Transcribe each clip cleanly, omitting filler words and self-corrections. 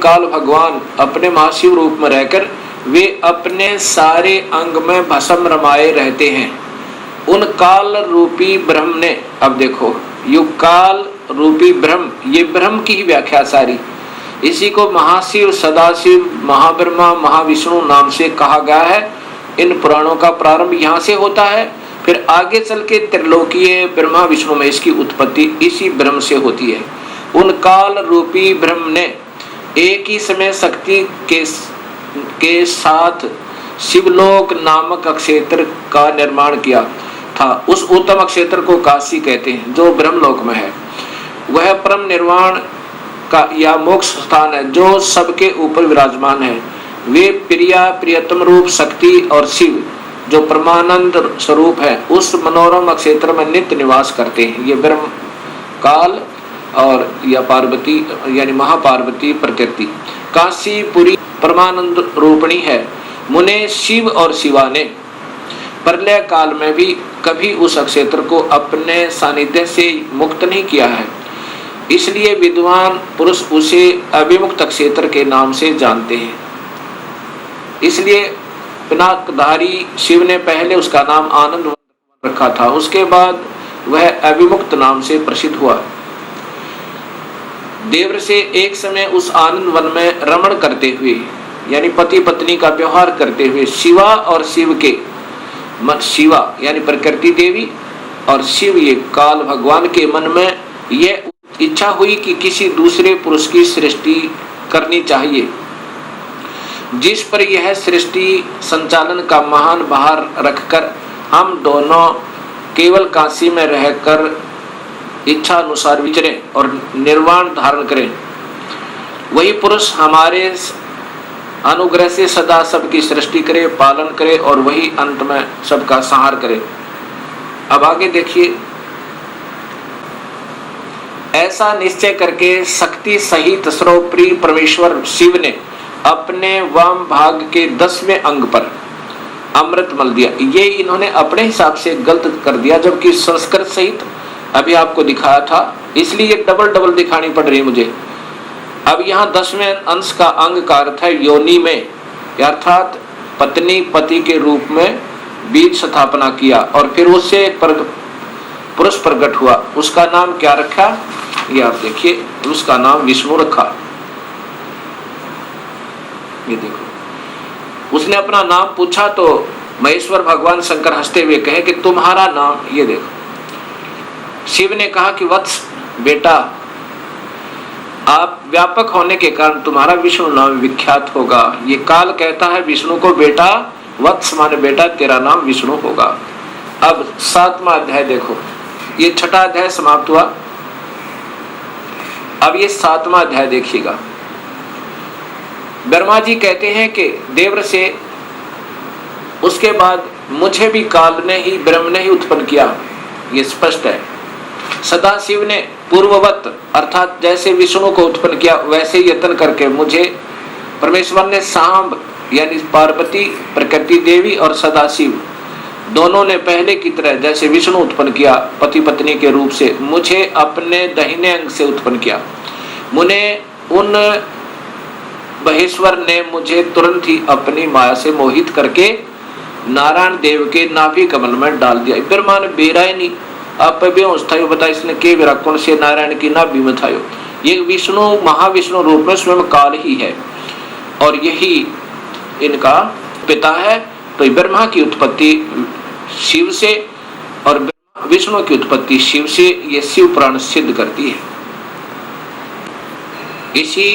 काल भगवान अपने महाशिव रूप में रहकर वे अपने सारे अंग में भस्म रमाए रहते हैं। उन काल रूपी ब्रह्म ने, अब देखो युग काल रूपी ब्रह्म, ये ब्रह्म की ही व्याख्या सारी, इसी को महाशिव, सदाशिव, महाब्रह्मा, महाविष्णु नाम से कहा गया है। इन पुराणों का प्रारंभ यहाँ से होता है, फिर आगे चल के त्रिलोकीय ब्रह्मा विष्णु में इसकी उत्पत्ति इसी ब्रह्म से होती है। उन काल रूपी ब्रह्म ने एक ही समय शक्ति के साथ शिवलोक नामक क्षेत्र का निर्माण किया था। उस उत्तम क्षेत्र को काशी कहते हैं, जो ब्रह्मलोक में है। वह परम निर्वाण का या मोक्ष स्थान है, जो सबके ऊपर विराजमान है। वे प्रिया प्रियतम रूप शक्ति और शिव, जो परमानंद स्वरूप है, उस मनोरम क्षेत्र में नित्य निवास करते हैं। ये ब्रह्म काल और या पार्वती यानी महापार्वती प्रकृति काशीपुरी परमानंद रूपणी है। मुने शिव और शिवा ने प्रलय काल में भी कभी उस क्षेत्र को अपने सानिध्य से मुक्त नहीं किया है, इसलिए विद्वान पुरुष उसे अभिमुक्त क्षेत्र के नाम से जानते हैं। इसलिए पिनाकधारी शिव ने पहले उसका नाम आनंद वन रखा था, उसके बाद वह अभिमुक्त नाम से प्रसिद्ध हुआ। देवर से एक समय उस आनंद वन में रमण करते हुए यानी पति पत्नी का व्यवहार करते हुए शिवा और शिव के शिवा यानी प्रकृति देवी और शिव ये काल भगवान के मन में यह इच्छा हुई कि किसी दूसरे पुरुष की सृष्टि करनी चाहिए, जिस पर यह सृष्टि संचालन का महान भार रखकर हम दोनों केवल काशी में रहकर इच्छा अनुसार विचरें और निर्वाण धारण करें। वही पुरुष हमारे अनुग्रह से सदा सबकी सृष्टि करे, पालन करे और वही अंत में सबका संहार करे। अब आगे देखिए, ऐसा निश्चय करके शक्ति सहित सर्वप्रिय परमेश्वर शिव ने अपने वाम भाग के 10वें अंग पर अमृत मल दिया। ये इन्होंने अपने हिसाब से गलत कर दिया, जबकि संस्कृत सहित अभी आपको दिखाया था, इसलिए ये डबल दिखानी पड़ रही है मुझे। अब यहाँ 10वें अंश का अंग का अर्थ है योनि में, अर्थात पत्नी पति के रूप में बीज स्थापना किया और फिर उससे पुरुष प्रकट हुआ। उसका नाम क्या रखा, ये आप देखिए, उसका नाम विष्णु रखा। ये देखो, उसने अपना नाम पूछा तो महेश्वर भगवान शंकर हंसते हुए कहे कि तुम्हारा नाम, ये देखो, शिव ने कहा कि वत्स बेटा, आप व्यापक होने के कारण तुम्हारा विष्णु नाम विख्यात होगा। ये काल कहता है विष्णु को बेटा, वत्स माने बेटा, तेरा नाम विष्णु होगा। अब 7वां अध्याय देखो, ये 6ठा अध्याय समाप्त हुआ। अब ये 7वां अध्याय देखिएगा। ब्रह्मा जी कहते हैं कि देवर से उसके बाद मुझे भी काल ने ही, ब्रह्म ने ही उत्पन्न किया, ये स्पष्ट है। सदाशिव ने पूर्ववत अर्थात जैसे विष्णु को उत्पन्न किया वैसे यत्न करके मुझे परमेश्वर ने सांब यानी पार्वती, प्रकृति देवी और सदाशिव दोनों ने पहले की तरह जैसे विष्णु उत्पन्न किया पति पत्नी के रूप से, मुझे अपने दाहिने अंग से उत्पन्न किया। मुने उन महेश्वर ने मुझे तुरंत ही अपनी माया से मोहित करके नारायण देव के नाभि कमल में डाल दिया। ब्रह्मा ने बेराय नहीं आप बेहोश बता, इसने के विराकोण से नारायण की नाभि में था। ये विष्णु महाविष्णु रूप में स्वयं काल ही है और यही इनका पिता है। तो ब्रह्मा की उत्पत्ति शिव से और विष्णु की उत्पत्ति शिव से, ये शिव पुराण सिद्ध करती है। इसी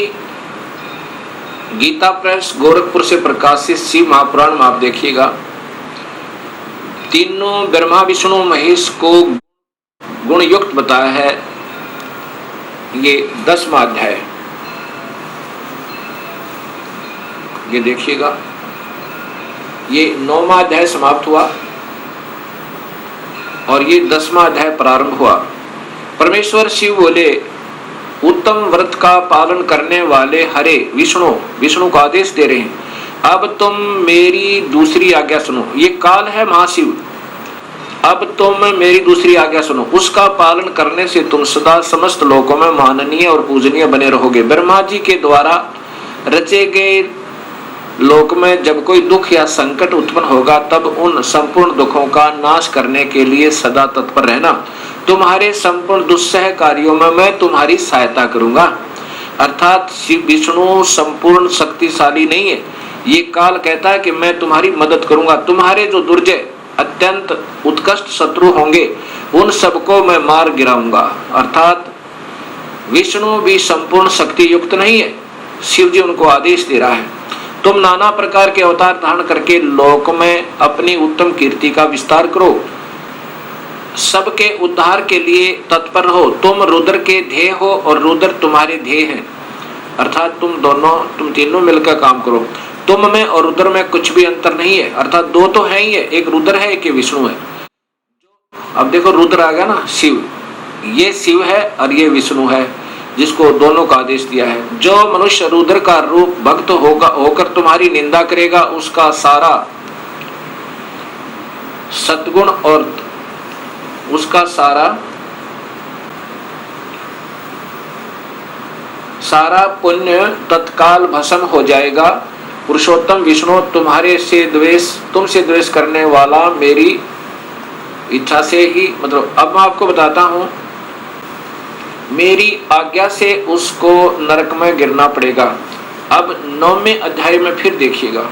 गीता प्रेस गोरखपुर से प्रकाशित शिव महापुराण में आप देखिएगा, तीनों ब्रह्मा विष्णु महेश को गुण युक्त बताया है। ये 10वां अध्याय, ये देखिएगा, ये 9वां अध्याय समाप्त हुआ और ये 10वां अध्याय प्रारंभ हुआ। परमेश्वर शिव बोले, उत्तम व्रत का पालन करने वाले हरे विष्णु को आदेश दे रहे हैं, अब तुम मेरी दूसरी आज्ञा सुनो। ये काल है महाशिव, अब तुम मेरी दूसरी आज्ञा सुनो, उसका पालन करने से तुम सदा समस्त लोकों में माननीय और पूजनीय बने रहोगे। ब्रह्मा जी के द्वारा रचे गए लोक में जब कोई दुख या संकट उत्पन्न होगा तब उन संपूर्ण दुखों का नाश करने के लिए सदा तत्पर रहना। तुम्हारे संपूर्ण दुस्सह कार्यों में मैं तुम्हारी सहायता करूंगा। अर्थात शिव विष्णु संपूर्ण शक्तिशाली नहीं है। ये काल कहता है कि मैं तुम्हारी मदद करूंगा। तुम्हारे जो दुर्जय अत्यंत उत्कृष्ट शत्रु होंगे उन सबको मैं मार गिराऊंगा। अर्थात विष्णु भी संपूर्ण शक्ति युक्त नहीं है। शिव जी उनको आदेश दे रहा है, तुम नाना प्रकार के अवतार धारण करके लोक में अपनी उत्तम कीर्ति का विस्तार करो, सबके उद्धार के लिए तत्पर हो। तुम रुद्र के ध्येय हो और रुद्र तुम्हारे ध्येय हैं। अर्थात तुम तीनों मिलकर काम करो। तुम में और रुद्र में कुछ भी अंतर नहीं है। अर्थात दो तो है ही है, एक रुद्र है एक विष्णु है। अब देखो रुद्र आ गया ना, शिव, ये शिव है और ये विष्णु है जिसको दोनों का आदेश दिया है। जो मनुष्य रुद्र का रूप भक्त होकर तुम्हारी निंदा करेगा उसका सारा सद्गुण और उसका सारा पुण्य तत्काल भस्म हो जाएगा। पुरुषोत्तम विष्णु तुमसे द्वेष करने वाला मेरी इच्छा से ही, मतलब अब मैं आपको बताता हूं, मेरी आज्ञा से उसको नरक में गिरना पड़ेगा। अब 9वें अध्याय में फिर देखिएगा,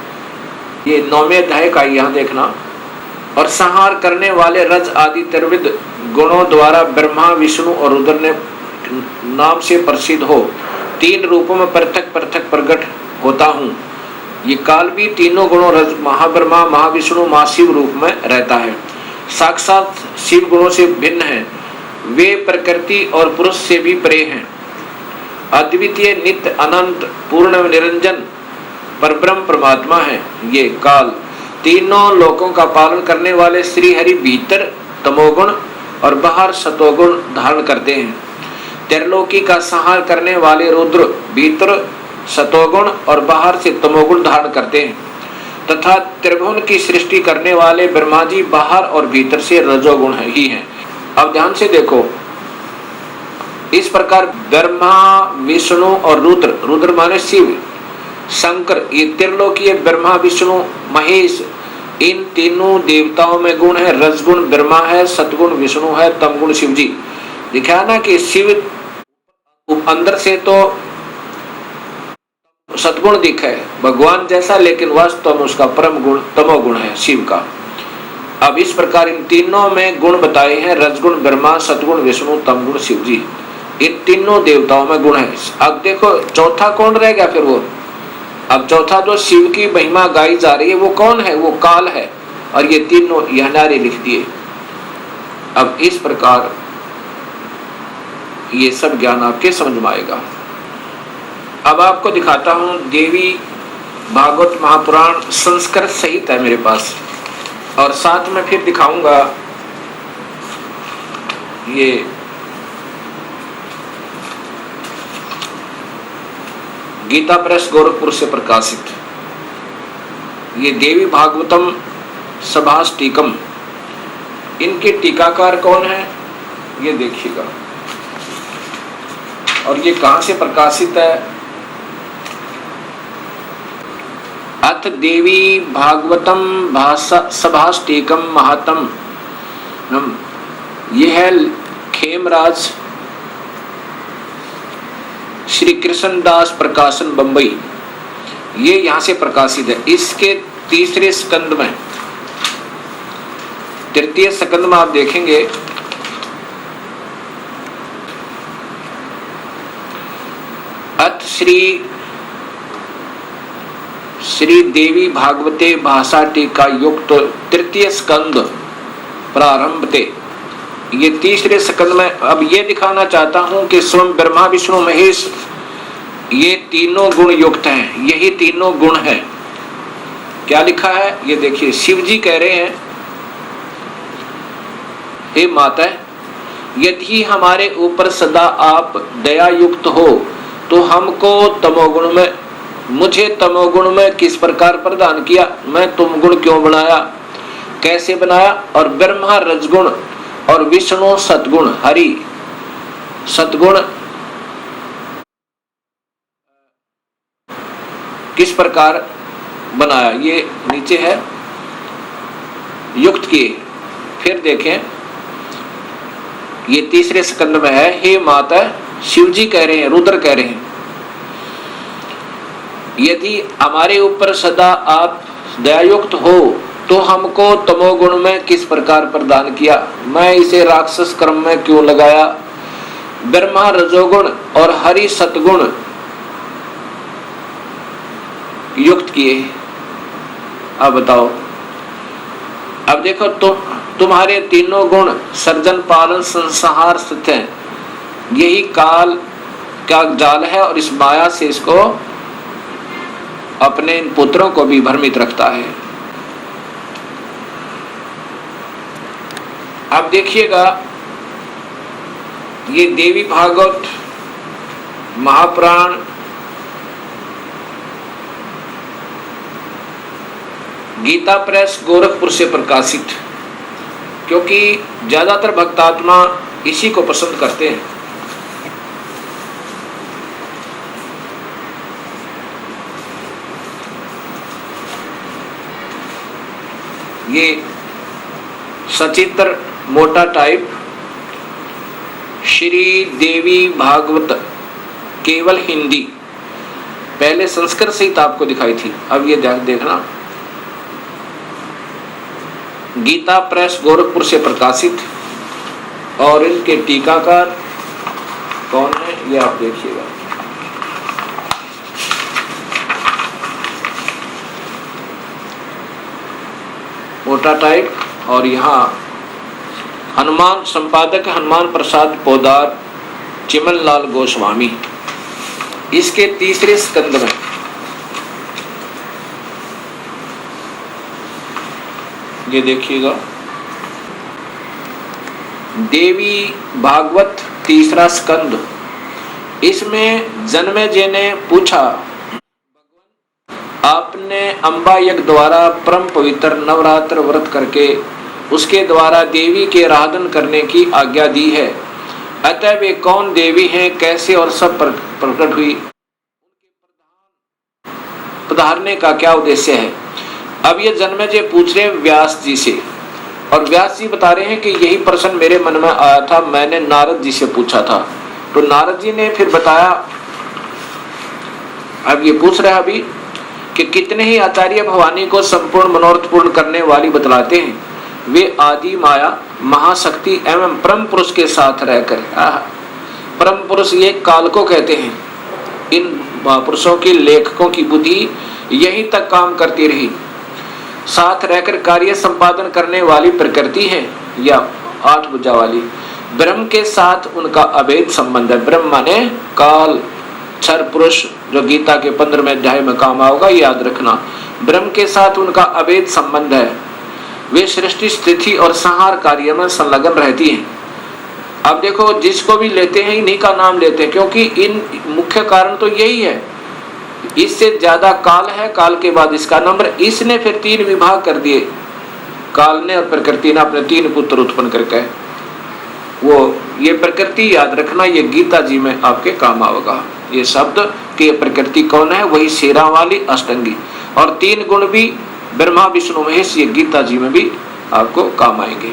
ये 9वें अध्याय का यहाँ देखना। और संहार करने वाले रज आदि त्रिविध गुणों द्वारा ब्रह्मा विष्णु और रुद्र ने नाम से प्रसिद्ध हो तीन रूपों में पृथक पृथक प्रकट होता हूँ। ये काल भी तीनों गुणों रज महाब्रह्मा महाविष्णु महाशिव रूप में रहता है। साक्षात शिव गुणों से भिन्न है, वे प्रकृति और पुरुष से भी परे हैं। अद्वितीय नित्य अनंत पूर्ण निरंजन परब्रह्म परमात्मा है। ये काल तीनों लोकों का पालन करने वाले श्री हरि भीतर तमोगुण और बाहर सतोगुण धारण करते हैं। त्रिलोकी का संहार करने वाले रुद्र भीतर सतोगुण और बाहर से तमोगुण धारण करते हैं तथा त्रिभुवन की सृष्टि करने वाले ब्रह्मा जी बाहर और भीतर से रजोगुण ही हैं। अब ध्यान से देखो, इस प्रकार ब्रह्मा विष्णु और रुद्र माने शिव शंकर, ये त्रिलोकीय ब्रह्मा विष्णु महेश, इन तीनों देवताओं में गुण है। रजगुण ब्रह्मा है, सतगुण विष्णु है, तमगुण शिव जी। दिखा ना कि शिव अंदर से तो सतगुण दिखा है भगवान जैसा, लेकिन वास्तव में उसका परम गुण तमोगुण है शिव का। अब इस प्रकार इन तीनों में गुण बताए हैं, रजगुण ब्रह्मा, सतगुण विष्णु, तमगुण शिव जी। इन तीनों देवताओं में गुण है। अब देखो चौथा कौन रह गया फिर वो? अब चौथा जो शिव की महिमा गाई जा रही है वो कौन है? वो काल है। और ये तीनों यह नारे लिख दिए। अब इस प्रकार ये सब ज्ञान आपके समझ में आएगा। अब आपको दिखाता हूं, देवी भागवत महापुराण संस्कृत सहित है मेरे पास, और साथ में फिर दिखाऊंगा ये गीता प्रेस गोरखपुर से प्रकाशित ये देवी भागवतम सभास टीकम। इनके टीकाकार कौन है ये देखिएगा। और ये कहां से प्रकाशित है? अथ देवी भागवतम भाषा सभास टीकम महात्म, ये है खेमराज श्री कृष्णदास प्रकाशन बंबई, ये यहां से प्रकाशित है। इसके तीसरे स्कंद में, तृतीय स्कंद में आप देखेंगे अथ श्री देवी भागवते भाषा टीका युक्त तृतीय स्कंद प्रारंभते, ये तीसरे स्कंद में। अब ये दिखाना चाहता हूं कि स्वयं ब्रह्मा विष्णु महेश ये तीनों गुण युक्त हैं। यही तीनों गुण है। क्या लिखा है ये देखिए। शिव जी कह रहे हैं, हे माता, यदि हमारे ऊपर सदा आप दया युक्त हो तो हमको तमोगुण में, मुझे तमोगुण में किस प्रकार प्रदान किया, मैं तुमगुण क्यों बनाया, कैसे बनाया? और ब्रह्मा रजगुण और विष्णु सतगुण, हरि किस प्रकार बनाया, ये नीचे है युक्त किए। फिर देखें ये तीसरे स्कंद में है, हे माता, शिव जी कह रहे हैं, रुद्र कह रहे हैं, यदि हमारे ऊपर सदा आप दयायुक्त हो तो हमको तमोगुण में किस प्रकार प्रदान किया, मैं इसे राक्षस कर्म में क्यों लगाया। ब्रह्मा रजोगुण और हरि सतगुण युक्त किए। अब बताओ, अब देखो तुम्हारे तीनों गुण सर्जन पालन संहार स्थित हैं, यही काल का जाल है और इस माया से इसको अपने इन पुत्रों को भी भ्रमित रखता है। अब देखिएगा ये देवी भागवत महापुराण गीता प्रेस गोरखपुर से प्रकाशित, क्योंकि ज्यादातर भक्तात्मा इसी को पसंद करते हैं। ये सचित्र मोटा टाइप श्री देवी भागवत केवल हिंदी, पहले संस्कृत सहित आपको दिखाई थी, अब ये देखना गीता प्रेस गोरखपुर से प्रकाशित, और इनके टीकाकार कौन है ये आप देखिएगा। मोटा टाइप, और यहाँ हनुमान संपादक हनुमान प्रसाद पोदार चिमन लाल गोस्वामी, इसके तीसरे स्कंद में ये देखिएगा देवी भागवत तीसरा स्कंद, इसमें जन्मेजय ने पूछा, आपने अंबा यज्ञ द्वारा परम पवित्र नवरात्र व्रत करके उसके द्वारा देवी के आराधन करने की आज्ञा दी है, अतः वे कौन देवी हैं, कैसे और सब प्रकट हुई, पधारने का क्या उद्देश्य है। अब ये जन्मेजय पूछ रहे व्यास जी से, और व्यास जी बता रहे हैं कि यही प्रश्न मेरे मन में आया था, मैंने नारद जी से पूछा था। तो नारद जी ने फिर बताया, अब ये पूछ रहे हैं अभी कि कितने ही आचार्य भवानी को संपूर्ण मनोरथ पूर्ण करने वाली बतलाते हैं, वे आदि माया महाशक्ति एवं परम पुरुष के साथ रहकर, परम पुरुष ये काल को कहते हैं, इन महापुरुषों के लेखकों की बुद्धि यही तक काम करती रही, साथ रहकर कार्य संपादन करने वाली प्रकृति है या 8 भुजा वाली। ब्रह्म के साथ उनका अभेद संबंध है, ब्रह्म माने काल क्षर पुरुष, जो गीता के 15वें अध्याय में काम आओगा, याद रखना। ब्रह्म के साथ उनका अभेद संबंध है, वे सृष्टि स्थिति और संहार कार्य में संलग्न रहती हैं। अब देखो जिसको भी लेते हैं इन्हीं का नाम लेते हैं, क्योंकि इन मुख्य कारण तो यही है, इससे ज्यादा काल है, काल के बाद इसका नंबर, इसने फिर 3 विभाग कर दिए, काल ने और प्रकृति ने अपने 3 पुत्र उत्पन्न करके। वो ये प्रकृति याद रखना, ये गीता जी में आपके काम आएगा, ये शब्द कि ये प्रकृति कौन है, वही शेरा वाली अष्टंगी, और 3 गुण भी ब्रह्मा विष्णु महेश, ये गीता जी में भी आपको काम आएंगे।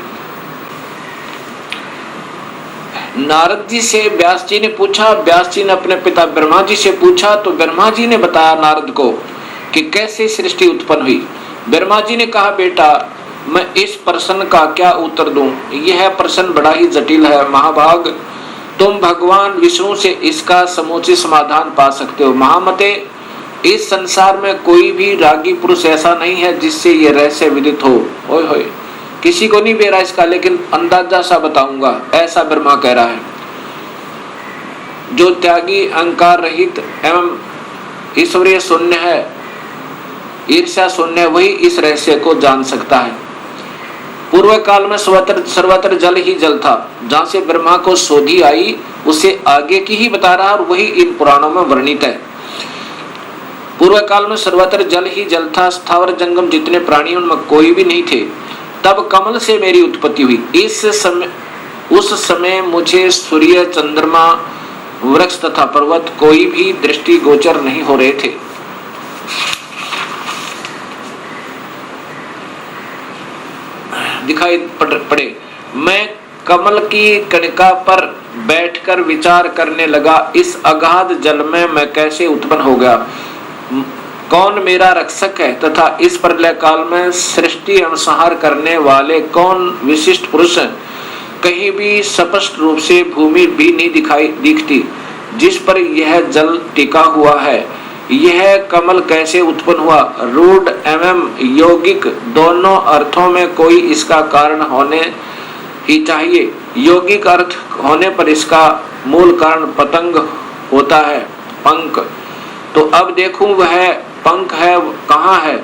नारद जी से व्यास जी ने पूछा, व्यास जी ने अपने पिता ब्रह्मा जी से पूछा, तो ब्रह्मा जी ने बताया नारद को कि कैसे सृष्टि उत्पन्न हुई। ब्रह्मा जी ने कहा, बेटा मैं इस प्रश्न का क्या उत्तर दूं, यह प्रश्न बड़ा ही जटिल है महाभाग, तुम भगवान विष्णु से इसका समुचित समाधान पा सकते हो। महामते, इस संसार में कोई भी रागी पुरुष ऐसा नहीं है जिससे ये रहस्य विदित हो। ओए होए, किसी को नहीं बेरा इसका, लेकिन अंदाजा सा बताऊंगा, ऐसा ब्रह्मा कह रहा है। जो त्यागी अहंकार रहित एवं ईश्वरीय शून्य है, ईर्ष्या शून्य है, वही इस रहस्य को जान सकता है। पूर्व काल में सर्वत्र जल ही जल था, जहां से ब्रह्मा को शोधी आई उसे आगे की ही बता रहा, और वही इन पुराणों में वर्णित है। पूर्व काल में सर्वत्र जल ही जल था, स्थावर जंगम जितने प्राणी उनमें कोई भी नहीं थे। तब कमल से मेरी उत्पत्ति हुई। उस समय मुझे सूर्य, चंद्रमा, वृक्ष तथा पर्वत कोई भी दृष्टि गोचर नहीं हो रहे थे। दिखाई पड़े। मैं कमल की कणिका पर बैठकर विचार करने लगा, इस अगाध जल में मैं कैसे उत्पन्न हो गया, कौन मेरा रक्षक है तथा इस प्रलय काल में सृष्टि अनुसंहार करने वाले कौन विशिष्ट पुरुष हैं। कहीं भी स्पष्ट रूप से भूमि भी नहीं दिखती जिस पर यह जल टिका हुआ है। यह कमल कैसे उत्पन्न हुआ, रूढ़ एवं यौगिक दोनों अर्थों में कोई इसका कारण होने ही चाहिए। यौगिक अर्थ होने पर इसका मूल कारण पतंग होता है, पंख। तो अब देखूं वह पंख है कहाँ है,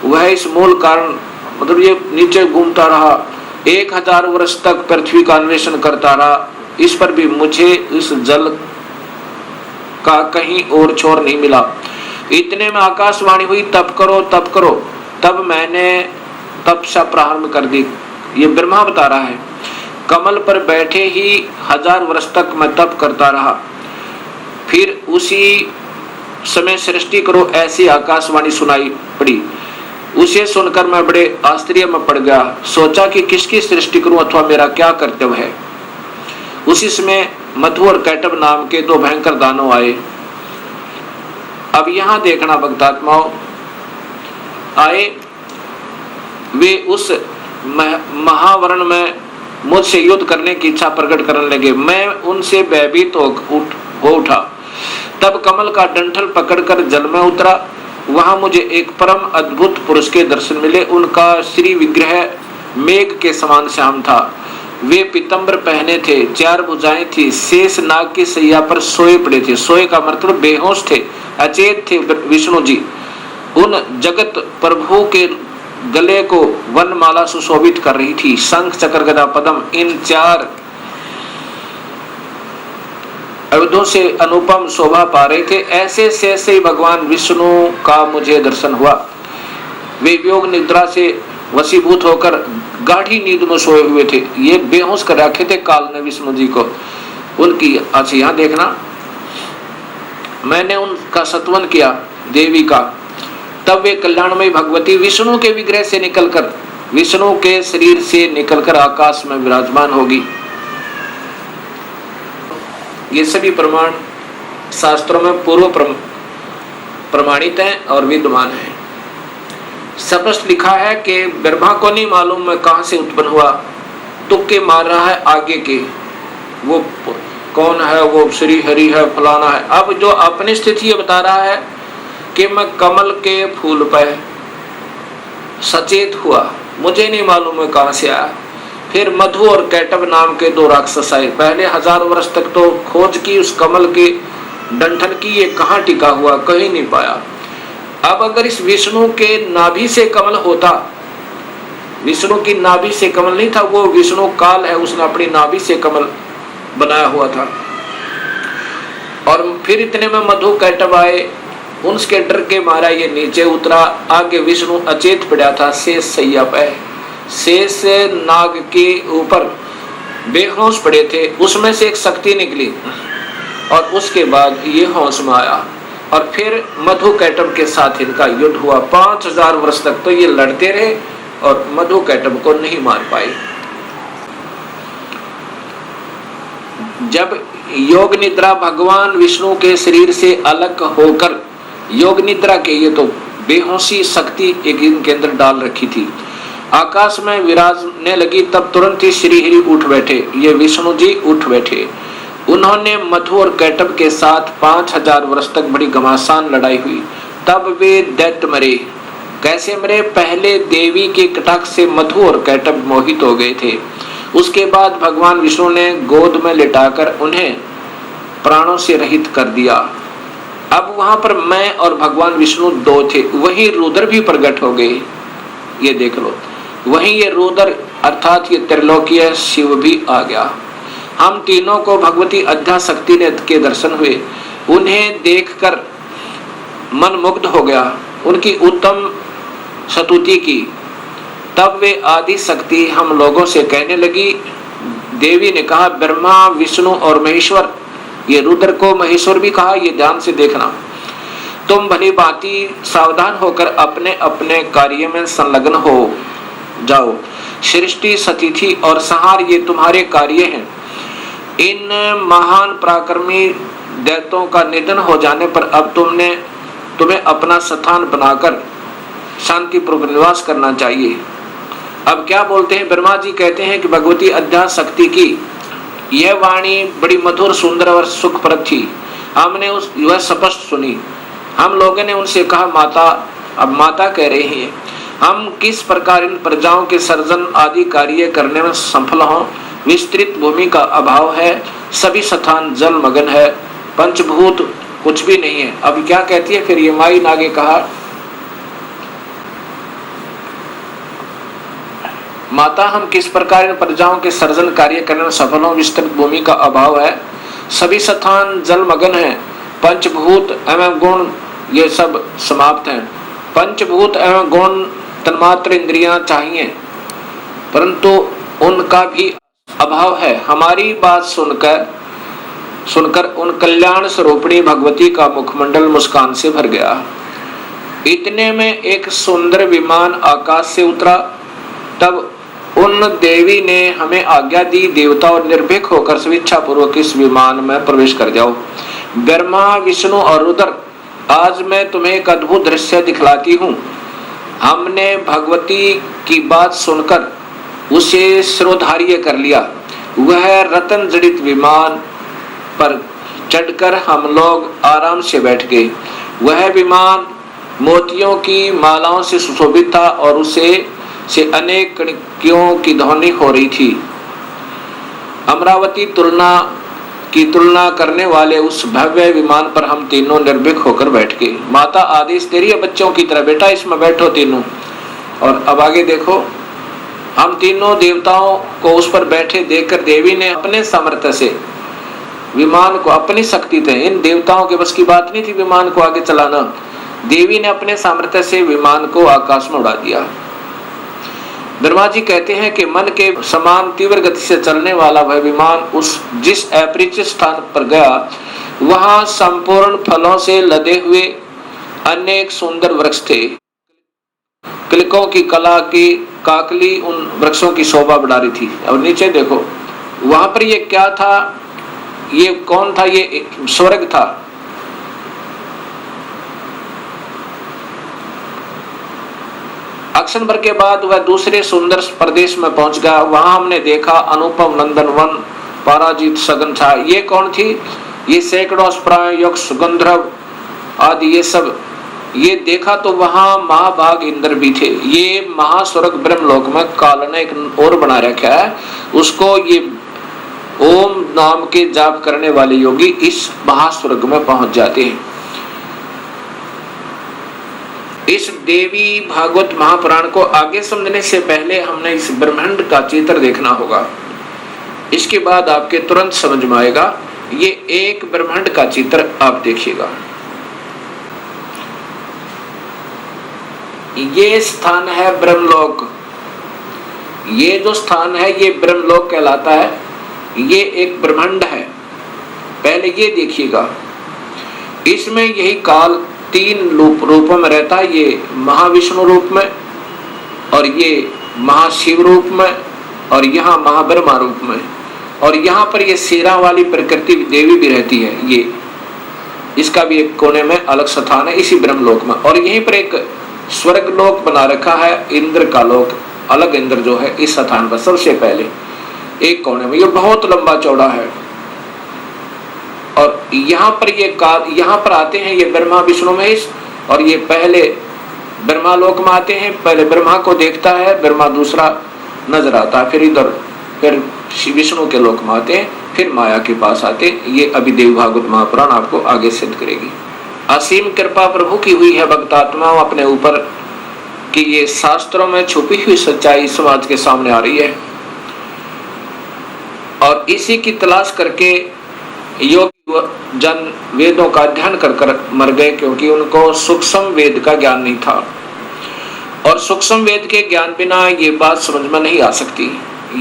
वह इस मूल कारण, मतलब ये नीचे घूमता रहा, 1000 वर्ष तक पृथ्वी का अन्वेषण करता रहा, इस पर भी मुझे इस जल का कहीं और छोर नहीं मिला। इतने में आकाशवाणी हुई, तप करो तप करो। तब मैंने तपस्या प्रारंभ कर दी। ये ब्रह्मा बता रहा है, कमल पर बैठे ही 1000 वर्ष तक मैं तप करता रहा। फिर उसी समय सृष्टि करो ऐसी आकाशवाणी सुनाई पड़ी। उसे सुनकर मैं बड़े आश्चर्य में पड़ गया। सोचा कि किसकी सृष्टि करूं अथवा मेरा क्या कर्तव्य है। उसी समय मधु और कैटब नाम के 2 भयंकर दानव आए। अब यहां देखना भक्तात्माओं, आए वे उस महावरण में मुझसे युद्ध करने की इच्छा प्रकट करने लगे। मैं उनसे भयभीत हो उठा। तब कमल का डंठल पकड़कर जल में उतरा। वहां मुझे एक परम अद्भुत पुरुष के दर्शन मिले। उनका श्री विग्रह मेघ के समान श्याम था। वे पीतंबर पहने थे, 4 भुजाएं थी, शेष नाग की सैया पर सोए पड़े थे। सोए का मतलब बेहोश थे, अचेत थे विष्णु जी। उन जगत प्रभु के गले को वनमाला सुशोभित कर रही थी। शंख चक्र गदा पद्म इन 4 अवधों से अनुपम शोभा पा रहे थे। ऐसे से ही भगवान विष्णु का मुझे दर्शन हुआ। वे योग निद्रा से वशीभूत होकर गाढ़ी नींद में सोए हुए थे। ये बेहोश कर रखे थे काल ने विष्णु जी को। उनकी अच्छा यहाँ देखना, मैंने उनका सत्वन किया देवी का। तब वे कल्याणमयी भगवती विष्णु के विग्रह से निकलकर, विष्णु के शरीर से निकलकर आकाश में विराजमान होगी। ये सभी प्रमाण शास्त्रों में पूर्व प्रमाणित हैं और विद्यमान हैं। स्पष्ट लिखा है कि ब्रह्मा को नहीं मालूम मैं कहां से उत्पन्न हुआ, तुक्के मार रहा है आगे के, वो कौन है, वो श्री हरि है, फलाना है। अब जो अपनी स्थिति बता रहा है कि मैं कमल के फूल पर सचेत हुआ, मुझे नहीं मालूम मैं कहां से आया। फिर मधु और कैटब नाम के 2 राक्षस आए। पहले 1000 वर्ष तक तो खोज की उस कमल के डंठल की, ये कहां टिका हुआ, कहीं नहीं पाया। अब अगर इस विष्णु के नाभि से कमल होता, विष्णु की नाभि से कमल नहीं था, वो विष्णु काल है, उसने अपनी नाभि से कमल बनाया हुआ था। और फिर इतने में मधु कैटब आए, उनके डर के मारा ये नीचे उतरा। आगे विष्णु अचेत पड़ा था शेष सैया पे, शेष नाग के ऊपर बेहोश पड़े थे। उसमें से एक शक्ति निकली और उसके बाद ये होश में आया। और फिर मधु कैटब के साथ इनका युद्ध हुआ। 5000 वर्ष तक तो ये लड़ते रहे और मधु कैटब को नहीं मार पाए। जब योग निद्रा भगवान विष्णु के शरीर से अलग होकर, योग निद्रा के ये तो बेहोशी शक्ति एक इनके अंदर डाल रखी थी, आकाश में विराजने लगी, तब तुरंत ही श्री हरि उठ बैठे। ये विष्णु जी उठ बैठे। उन्होंने मधु और कैटब के साथ 5000 वर्ष तक बड़ी घमासान लड़ाई हुई। तब वे दैत्य मरे। कैसे मरे? पहले देवी के कटाक्ष से मधु और कैटब मोहित हो गए थे। उसके बाद भगवान विष्णु ने गोद में लिटाकर उन्हें प्राणों से रहित कर दिया। अब वहां पर मैं और भगवान विष्णु 2 थे। वही रुद्र भी प्रकट हो गए। ये देख लो, वहीं ये रुद्र अर्थात ये त्रिलोकीय शिव भी आ गया। हम तीनों को भगवती अध्याशक्ति ने के दर्शन हुए। उन्हें देखकर मन मुग्ध हो गया, उनकी उत्तम स्तुति की। तब वे आदि शक्ति हम लोगों से कहने लगी। देवी ने कहा, ब्रह्मा विष्णु और महेश्वर, ये रुद्र को महेश्वर भी कहा, ये ध्यान से देखना। तुम भली भांति सावधान होकर अपने अपने कार्य में संलग्न हो जाओ। सृष्टि, सतिथि और संहार ये तुम्हारे कार्य हैं। इन महान पराक्रमी दैत्यों का निधन हो जाने पर अब तुम्हें अपना स्थान बनाकर शांतिपूर्वक निवास करना चाहिए। अब क्या बोलते हैं ब्रह्मा जी? कहते हैं कि भगवती अध्यात्म शक्ति की यह वाणी बड़ी मधुर, सुंदर और सुखप्रद थी। हमने वह स्पष्ट सुनी। हम लोगों ने उनसे कहा, माता, अब माता कह रही हैं, हम किस प्रकार इन प्रजाओं के सर्जन आदि कार्य करने में सफल हों? विस्तृत भूमि का अभाव है, सभी स्थान जल मगन है, पंचभूत कुछ भी नहीं है। अब क्या कहती है फिर ये माई ने आगे कहा, माता, हम किस प्रकार इन प्रजाओं के सर्जन कार्य करने में सफल हों? विस्तृत भूमि का अभाव है, सभी स्थान जल मगन है, पंचभूत एवं गुण ये सब समाप्त हैं। पंचभूत एवं गुण तन्मात्र इंद्रियां चाहिए, परंतु उनका भी अभाव है। हमारी बात सुनकर उन कल्याण स्वरूपिणी भगवती का मुखमंडल मुस्कान से भर गया। इतने में एक सुंदर विमान आकाश से उतरा। तब उन देवी ने हमें आज्ञा दी, देवता और निर्भीक होकर स्वेच्छा पूर्वक इस विमान में प्रवेश कर जाओ। ब्रह्मा, विष्णु और रुद्र, आज मैं तुम्हें एक अद्भुत दृश्य दिखलाती हूँ। हमने भगवती की बात सुनकर उसे शिरोधार्य कर लिया। वह रत्न जड़ित विमान पर चढ़कर हम लोग आराम से बैठ गए। वह विमान मोतियों की मालाओं से सुशोभित था और से अनेक कणियों की ध्वनि हो रही थी। अमरावती की तुलना करने वाले उस भव्य विमान पर हम तीनों निर्भीक होकर बैठ गए। माता आदेश दे रही है बच्चों की तरह, बेटा इसमें बैठो तीनों। और अब आगे देखो, हम तीनों देवताओं को उस पर बैठे देखकर देवी ने अपने सामर्थ्य से विमान को, अपनी शक्ति थे, इन देवताओं के बस की बात नहीं थी विमान को आगे चलाना, देवी ने अपने सामर्थ्य से विमान को आकाश में उड़ा दिया। ब्रह्मा जी कहते हैं कि मन के समान तीव्र गति से चलने वाला वह विमान जिस अपरिचित स्थान पर गया, वहां संपूर्ण फलों से लदे हुए अनेक सुंदर वृक्ष थे। किलकों की कला की काकली उन वृक्षों की शोभा बढ़ा रही थी। और नीचे देखो, वहां पर ये क्या था? ये कौन था? ये स्वर्ग था। अक्षण भर के बाद वह दूसरे सुंदर प्रदेश में पहुंच गया। वहां हमने देखा अनुपम नंदन वन, पराजित सघन छा। ये कौन थी? ये सैकड़ों यक्ष, गंधर्व आदि ये सब। ये देखा तो वहां महाभाग इंद्र भी थे। ये महास्वर्ग ब्रह्मलोक में काल ने एक और बना रखा है, उसको ये ओम नाम के जाप करने वाले योगी इस महास्वर्ग में पहुंच जाते हैं। इस देवी भागवत महापुराण को आगे समझने से पहले हमने इस ब्रह्मांड का चित्र देखना होगा। इसके बाद आपके तुरंत समझ में आएगा। ये एक ब्रह्मांड का चित्र आप देखिएगा। ये स्थान है ब्रह्मलोक। ये जो स्थान है ये ब्रह्मलोक कहलाता है। ये एक ब्रह्मांड है। पहले ये देखिएगा, इसमें यही काल तीन रूपों में रहता है। ये महाविष्णु रूप में, और ये महाशिव रूप में, और यहाँ महाब्रह्मा रूप में। और यहाँ पर ये शेरा वाली प्रकृति देवी भी रहती है। ये इसका भी एक कोने में अलग स्थान है इसी ब्रह्मलोक में। और यहीं पर एक स्वर्ग लोक बना रखा है, इंद्र का लोक, अलग इंद्र जो है इस स्थान पर सबसे पहले एक कोने में। ये बहुत लंबा चौड़ा है। और यहाँ पर आते हैं ये ब्रह्मा विष्णु महेश, और ये पहले ब्रह्मा लोक में आते हैं। पहले ब्रह्मा को देखता है, ब्रह्मा दूसरा नजर आता है, फिर इधर फिर विष्णु के लोक में आते हैं, फिर माया के पास आते हैं। ये अभी देव भागवत महापुराण आपको आगे सिद्ध करेगी। असीम कृपा प्रभु की हुई है भक्तात्माओं अपने ऊपर कि ये शास्त्रों में छुपी हुई सच्चाई समाज के सामने आ रही है, और इसी की तलाश करके योग जन वेदों का अध्ययन कर मर गए, क्योंकि उनको सूक्ष्म वेद का ज्ञान नहीं था। और सूक्ष्म वेद के ज्ञान बिना ये बात समझ में नहीं आ सकती।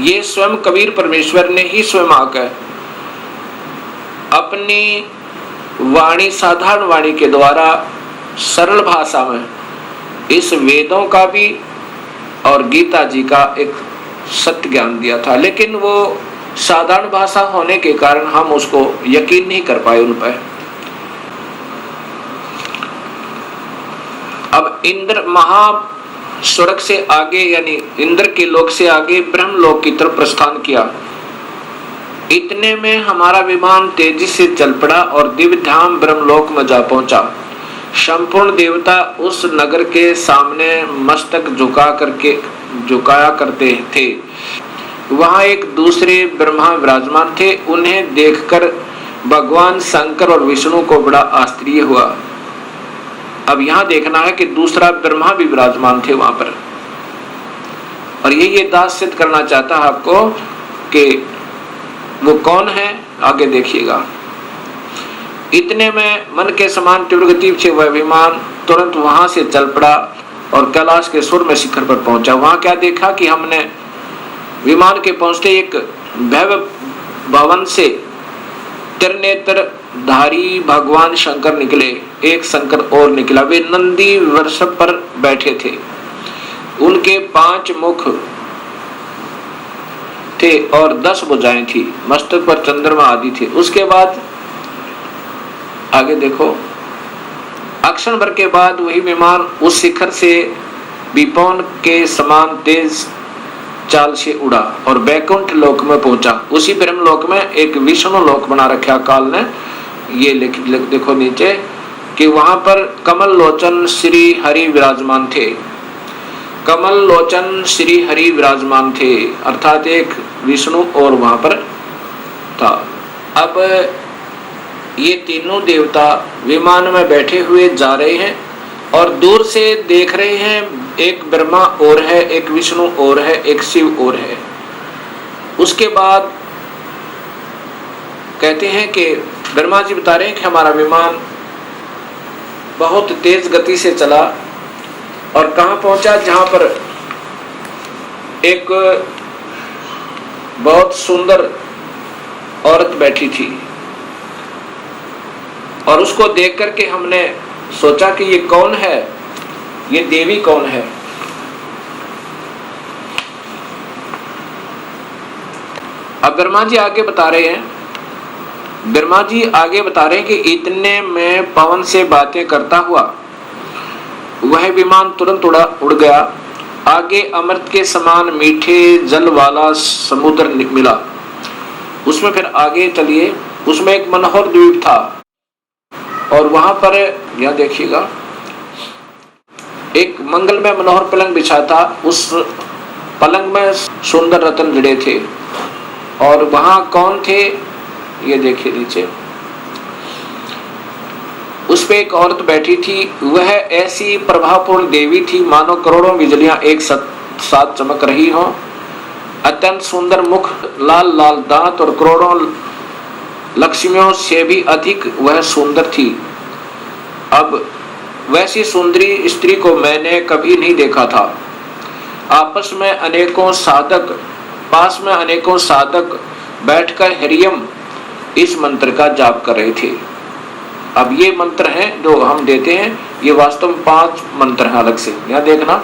ये स्वयं कबीर परमेश्वर ने ही स्वयं आकर अपनी वाणी, साधारण वाणी के द्वारा सरल भाषा में इस वेदों का भी और गीता जी का एक सत्य ज्ञान दिया था, लेकिन वो साधारण भाषा होने के कारण हम उसको यकीन नहीं कर पाए उन पर। अब इंद्र महास्वर्ग से आगे यानी इंद्र के लोक से आगे ब्रह्मलोक की तरफ प्रस्थान किया। इतने में हमारा विमान तेजी से चल पड़ा और दिव्य धाम ब्रह्मलोक में जा पहुंचा। संपूर्ण देवता उस नगर के सामने मस्तक झुकाया करते थे। वहां एक दूसरे ब्रह्मा विराजमान थे। उन्हें देखकर भगवान शंकर और विष्णु को बड़ा आश्चर्य हुआ। अब यहाँ देखना है कि दूसरा ब्रह्मा भी विराजमान थे वहां पर, और ये दास सिद्ध करना चाहता है आपको कि वो कौन है, आगे देखिएगा। इतने में मन के समान तीव्र गति से वह विमान तुरंत वहां से चल पड़ा और कैलाश के सुर में शिखर पर पहुंचा। वहां क्या देखा कि हमने विमान के पहुंचते एक भव्य भवन से त्रिनेत्र धारी भगवान शंकर निकले। एक शंकर और निकला। वे नंदी वृषभ पर बैठे थे। उनके 5 मुख थे और 10 भुजाएं थी। मस्तक पर चंद्रमा आदि थे। उसके बाद आगे देखो, अक्षण भर के बाद वही विमान उस शिखर से विपौन के समान तेज चाल से उड़ा और बैकुंठ लोक में पहुंचा। उसी ब्रह्म लोक में एक विष्णु लोक बना रखा काल ने। ये देखो नीचे कि वहां पर कमल लोचन श्री हरि विराजमान थे। कमल लोचन श्री हरि विराजमान थे, अर्थात एक विष्णु और वहां पर था। अब ये तीनों देवता विमान में बैठे हुए जा रहे हैं और दूर से देख रहे हैं, एक ब्रह्मा और है, एक विष्णु और है, एक शिव और है। उसके बाद कहते हैं कि ब्रह्मा जी बता रहे हैं कि हमारा विमान बहुत तेज गति से चला और कहाँ पहुंचा, जहां पर एक बहुत सुंदर औरत बैठी थी और उसको देख करके हमने सोचा कि ये कौन है, ये देवी कौन है। अब ब्रह्मा जी आगे बता रहे हैं कि इतने में पवन से बातें करता हुआ वह विमान तुरंत उड़ गया। आगे अमृत के समान मीठे जल वाला समुद्र मिला। उसमें फिर आगे चलिए, उसमें एक मनोहर द्वीप था और वहां पर यह देखिएगा एक मंगलमय मनोहर पलंग बिछा था। उस पलंग में सुंदर रत्न जड़े थे और वहां कौन थे, ये देखिए नीचे। उस पे एक औरत बैठी थी। वह ऐसी प्रभावपूर्ण देवी थी मानो करोड़ों बिजलियां एक साथ चमक रही हों। अत्यंत सुंदर मुख, लाल लाल दांत और करोड़ों लक्ष्मियों से भी अधिक वह सुंदर थी। अब वैसी सुंदरी स्त्री को मैंने कभी नहीं देखा था। पास में अनेकों साधक बैठकर हरियम इस मंत्र का जाप कर रहे थे। अब ये मंत्र हैं जो हम देते हैं, ये वास्तव में 5 मंत्र हैं अलग से। यहाँ देखना,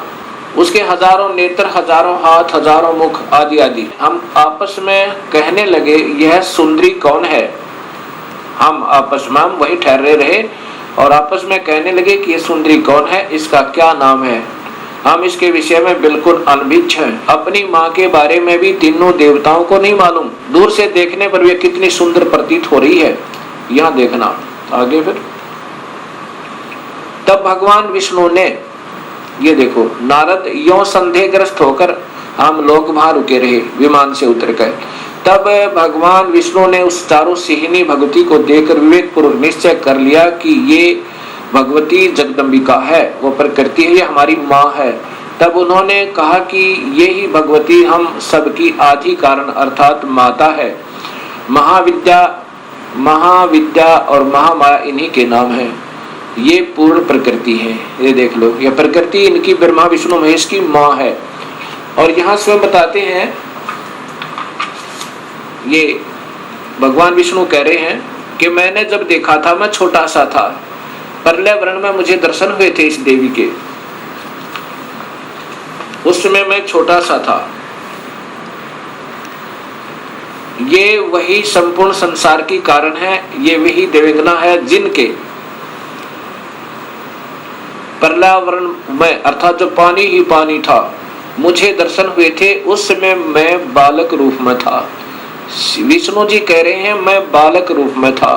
उसके हजारों नेत्र, हजारों हाथ, हजारों मुख आदि आदि। हम आपस में कहने लगे, यह सुंदरी कौन है। हम आपस में वही ठहरे रहे और आपस में कहने लगे कि ये सुंदरी कौन है, इसका क्या नाम है। हम इसके विषय में बिल्कुल अनभिज्ञ हैं। अपनी माँ के बारे में भी तीनों देवताओं को नहीं मालूम। दूर से देखने पर वे कितनी सुंदर प्रतीत हो रही है। यहाँ देखना आगे फिर। तब भगवान विष्णु ने, ये देखो, नारद यों संदेहग्रस्त होकर हम लोग वहां रुके रहे, विमान से उतर गए। तब भगवान विष्णु ने उस चारों सिहिनी भगवती को देखकर विवेक पूर्वक निश्चय कर लिया कि ये भगवती जगदम्बिका है, वो प्रकृति है, ये हमारी माँ है। तब उन्होंने कहा कि ये ही भगवती हम सबकी आदि कारण अर्थात माता है। महाविद्या और महामाया इन्हीं के नाम है। ये पूर्ण प्रकृति है। ये देख लो, ये प्रकृति इनकी ब्रह्मा विष्णु महेश की माँ है। और यहाँ स्वयं बताते हैं, ये भगवान विष्णु कह रहे हैं कि मैंने जब देखा था, मैं छोटा सा था, प्रलय वर्ण में मुझे दर्शन हुए थे इस देवी के। उस समय मैं छोटा सा था ये वही संपूर्ण संसार की कारण है, ये वही देवंगना है जिनके पर्यावरण में अर्थात जो पानी ही पानी था मुझे दर्शन हुए थे, उस समय मैं बालक रूप में था। विष्णु जी कह रहे हैं मैं बालक रूप में था।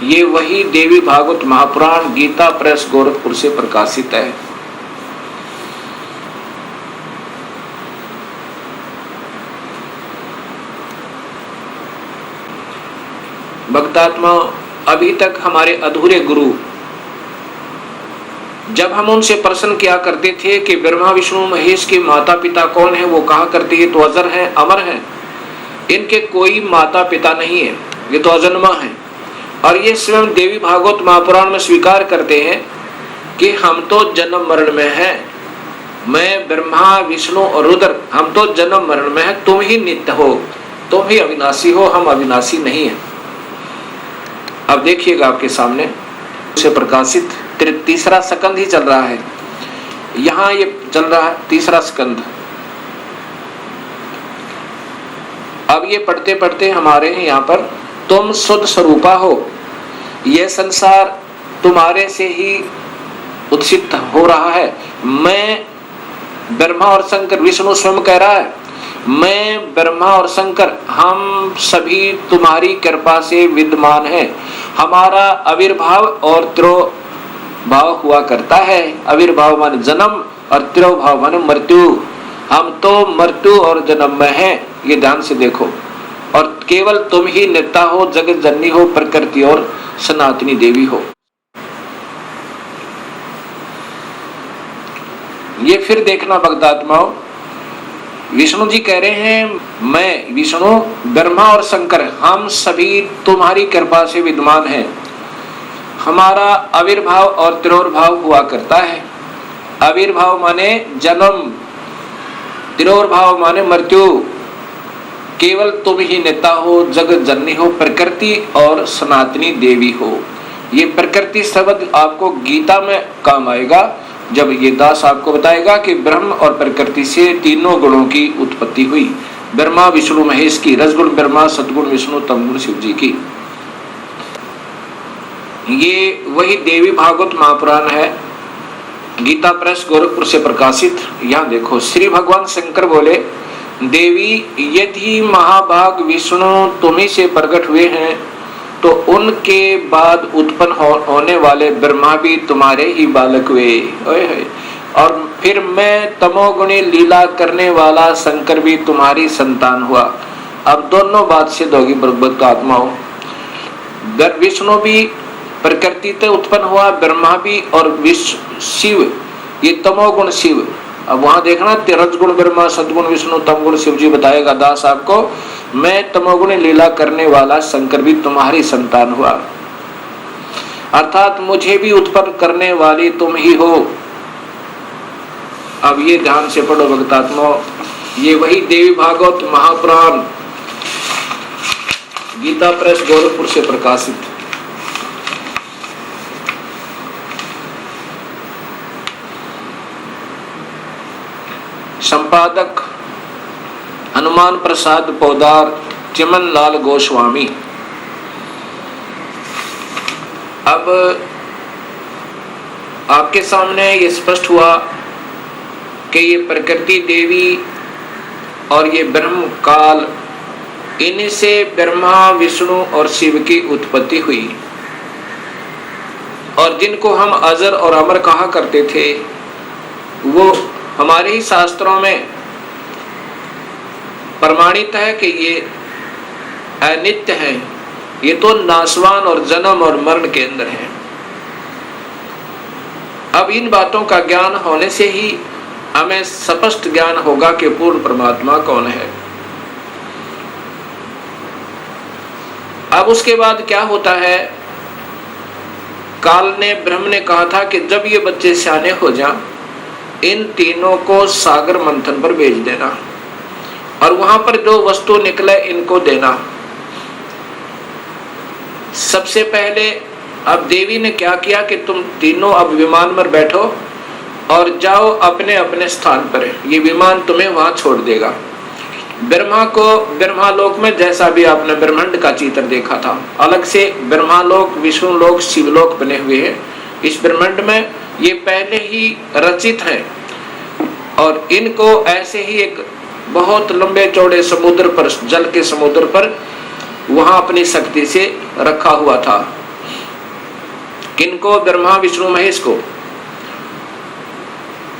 ये वही देवी भागवत महापुराण गीता प्रेस गोरखपुर से प्रकाशित है। भक्तात्मा, अभी तक हमारे अधूरे गुरु, जब हम उनसे प्रश्न किया करते थे कि ब्रह्मा विष्णु महेश के माता पिता कौन है, वो कहा करते हैं तो अजर है, अमर है, इनके कोई माता पिता नहीं है, ये तो अजन्मा है। और ये स्वयं देवी भागवत महापुराण में स्वीकार करते हैं कि हम तो जन्म मरण में हैं, मैं ब्रह्मा विष्णु और रुद्र हम तो जन्म मरण में हैं, तुम ही नित्य हो, तुम ही अविनाशी हो, हम अविनाशी नहीं है। अब देखिएगा आपके सामने से प्रकाशित तीसरा स्कंद ही चल रहा है, यहाँ ये चल रहा है तीसरा स्कंद। अब ये पढ़ते पढ़ते हमारे यहाँ पर तुम शुद्ध स्वरूपा हो, यह संसार तुम्हारे से ही उत्सित हो रहा है। मैं ब्रह्मा और शंकर, विष्णु स्वयं कह रहा है मैं ब्रह्मा और शंकर हम सभी तुम्हारी कृपा से विद्यमान हैं। हमारा आविर्भाव और तिरोभाव हुआ करता है। आविर्भाव माने जन्म और तिरोभाव माने मृत्यु। हम तो मृत्यु और जन्म में हैं, ये ध्यान से देखो। और केवल तुम ही नेता हो, जगत जननी हो, प्रकृति और सनातनी देवी हो। ये फिर देखना भक्तात्माओं, विष्णु जी कह रहे हैं मैं विष्णु ब्रह्मा और शंकर हम सभी तुम्हारी कृपा से विद्यमान हैं। हमारा आविर्भाव और तिरोभाव हुआ करता है। आविर्भाव माने जन्म, तिरोभाव माने मृत्यु। केवल तुम ही नेता हो, जगत जननी हो, प्रकृति और सनातनी देवी हो। ये प्रकृति शब्द आपको गीता में काम आएगा जब ये दास आपको बताएगा कि ब्रह्म और प्रकृति से तीनों गुणों की उत्पत्ति हुई। ब्रह्मा विष्णु महेश की, रजगुण ब्रह्मा, सद्गुण विष्णु, तमगुण शिव जी की। ये वही देवी भागवत महापुराण है, गीता प्रेस गोरखपुर से प्रकाशित। यहाँ देखो, श्री भगवान शंकर बोले देवी यदि महाभाग विष्णु तुम्ही से प्रकट हुए हैं तो उनके बाद उत्पन्न होने वाले ब्रह्मा भी तुम्हारे ही बालक हुए। और फिर मैं तमोगुणी लीला करने वाला शंकर भी तुम्हारी संतान हुआ। अब दोनों बात से दोगी भगवत आत्माओं। विष्णु भी प्रकृति से उत्पन्न हुआ, ब्रह्मा भी, और शिव ये तमोगुण शिव। अब वहां देखना, रजगुण ब्रह्मा, सद्गुण विष्णु, तमगुण शिव जी बताएगा दास आपको। मैं तमोगुण लीला करने वाला शंकर भी तुम्हारी संतान हुआ, अर्थात मुझे भी उत्पन्न करने वाली तुम ही हो। अब ये ध्यान से पढ़ो भक्तात्मा, ये वही देवी भागवत महापुराण गीता प्रेस गोरखपुर से प्रकाशित। संपादक हनुमान प्रसाद पौदार, चिमन लाल गोस्वामी। अब आपके सामने ये स्पष्ट हुआ कि ये प्रकृति देवी और ये ब्रह्म काल, इनसे ब्रह्मा विष्णु और शिव की उत्पत्ति हुई। और जिनको हम अजर और अमर कहा करते थे वो हमारे ही शास्त्रों में प्रमाणित है कि ये अनित्य है, ये तो नाशवान और जन्म और मरण के अंदर है। अब इन बातों का ज्ञान होने से ही हमें स्पष्ट ज्ञान होगा कि पूर्ण परमात्मा कौन है। अब उसके बाद क्या होता है, काल ने ब्रह्म ने कहा था कि जब ये बच्चे सियाने हो जाएं, इन तीनों को सागर मंथन पर भेज देना और वहां पर जो वस्तु निकले इनको देना। सबसे पहले अब देवी ने क्या किया कि तुम तीनों अब विमान पर बैठो और जाओ अपने अपने स्थान पर, ये विमान तुम्हें वहां छोड़ देगा। ब्रह्मा को ब्रह्मालोक में जैसा भी आपने ब्रह्मांड का चित्र देखा था, अलग से ब्रह्मालोक, विष्णुलोक, शिवलोक बने हुए हैं। इस ब्रह्मांड में ये पहले ही रचित हैं और इनको ऐसे ही एक बहुत लंबे चौड़े समुद्र पर, जल के समुद्र पर वहां अपनी शक्ति से रखा हुआ था। किनको? ब्रह्मा, विष्णु, महेश को।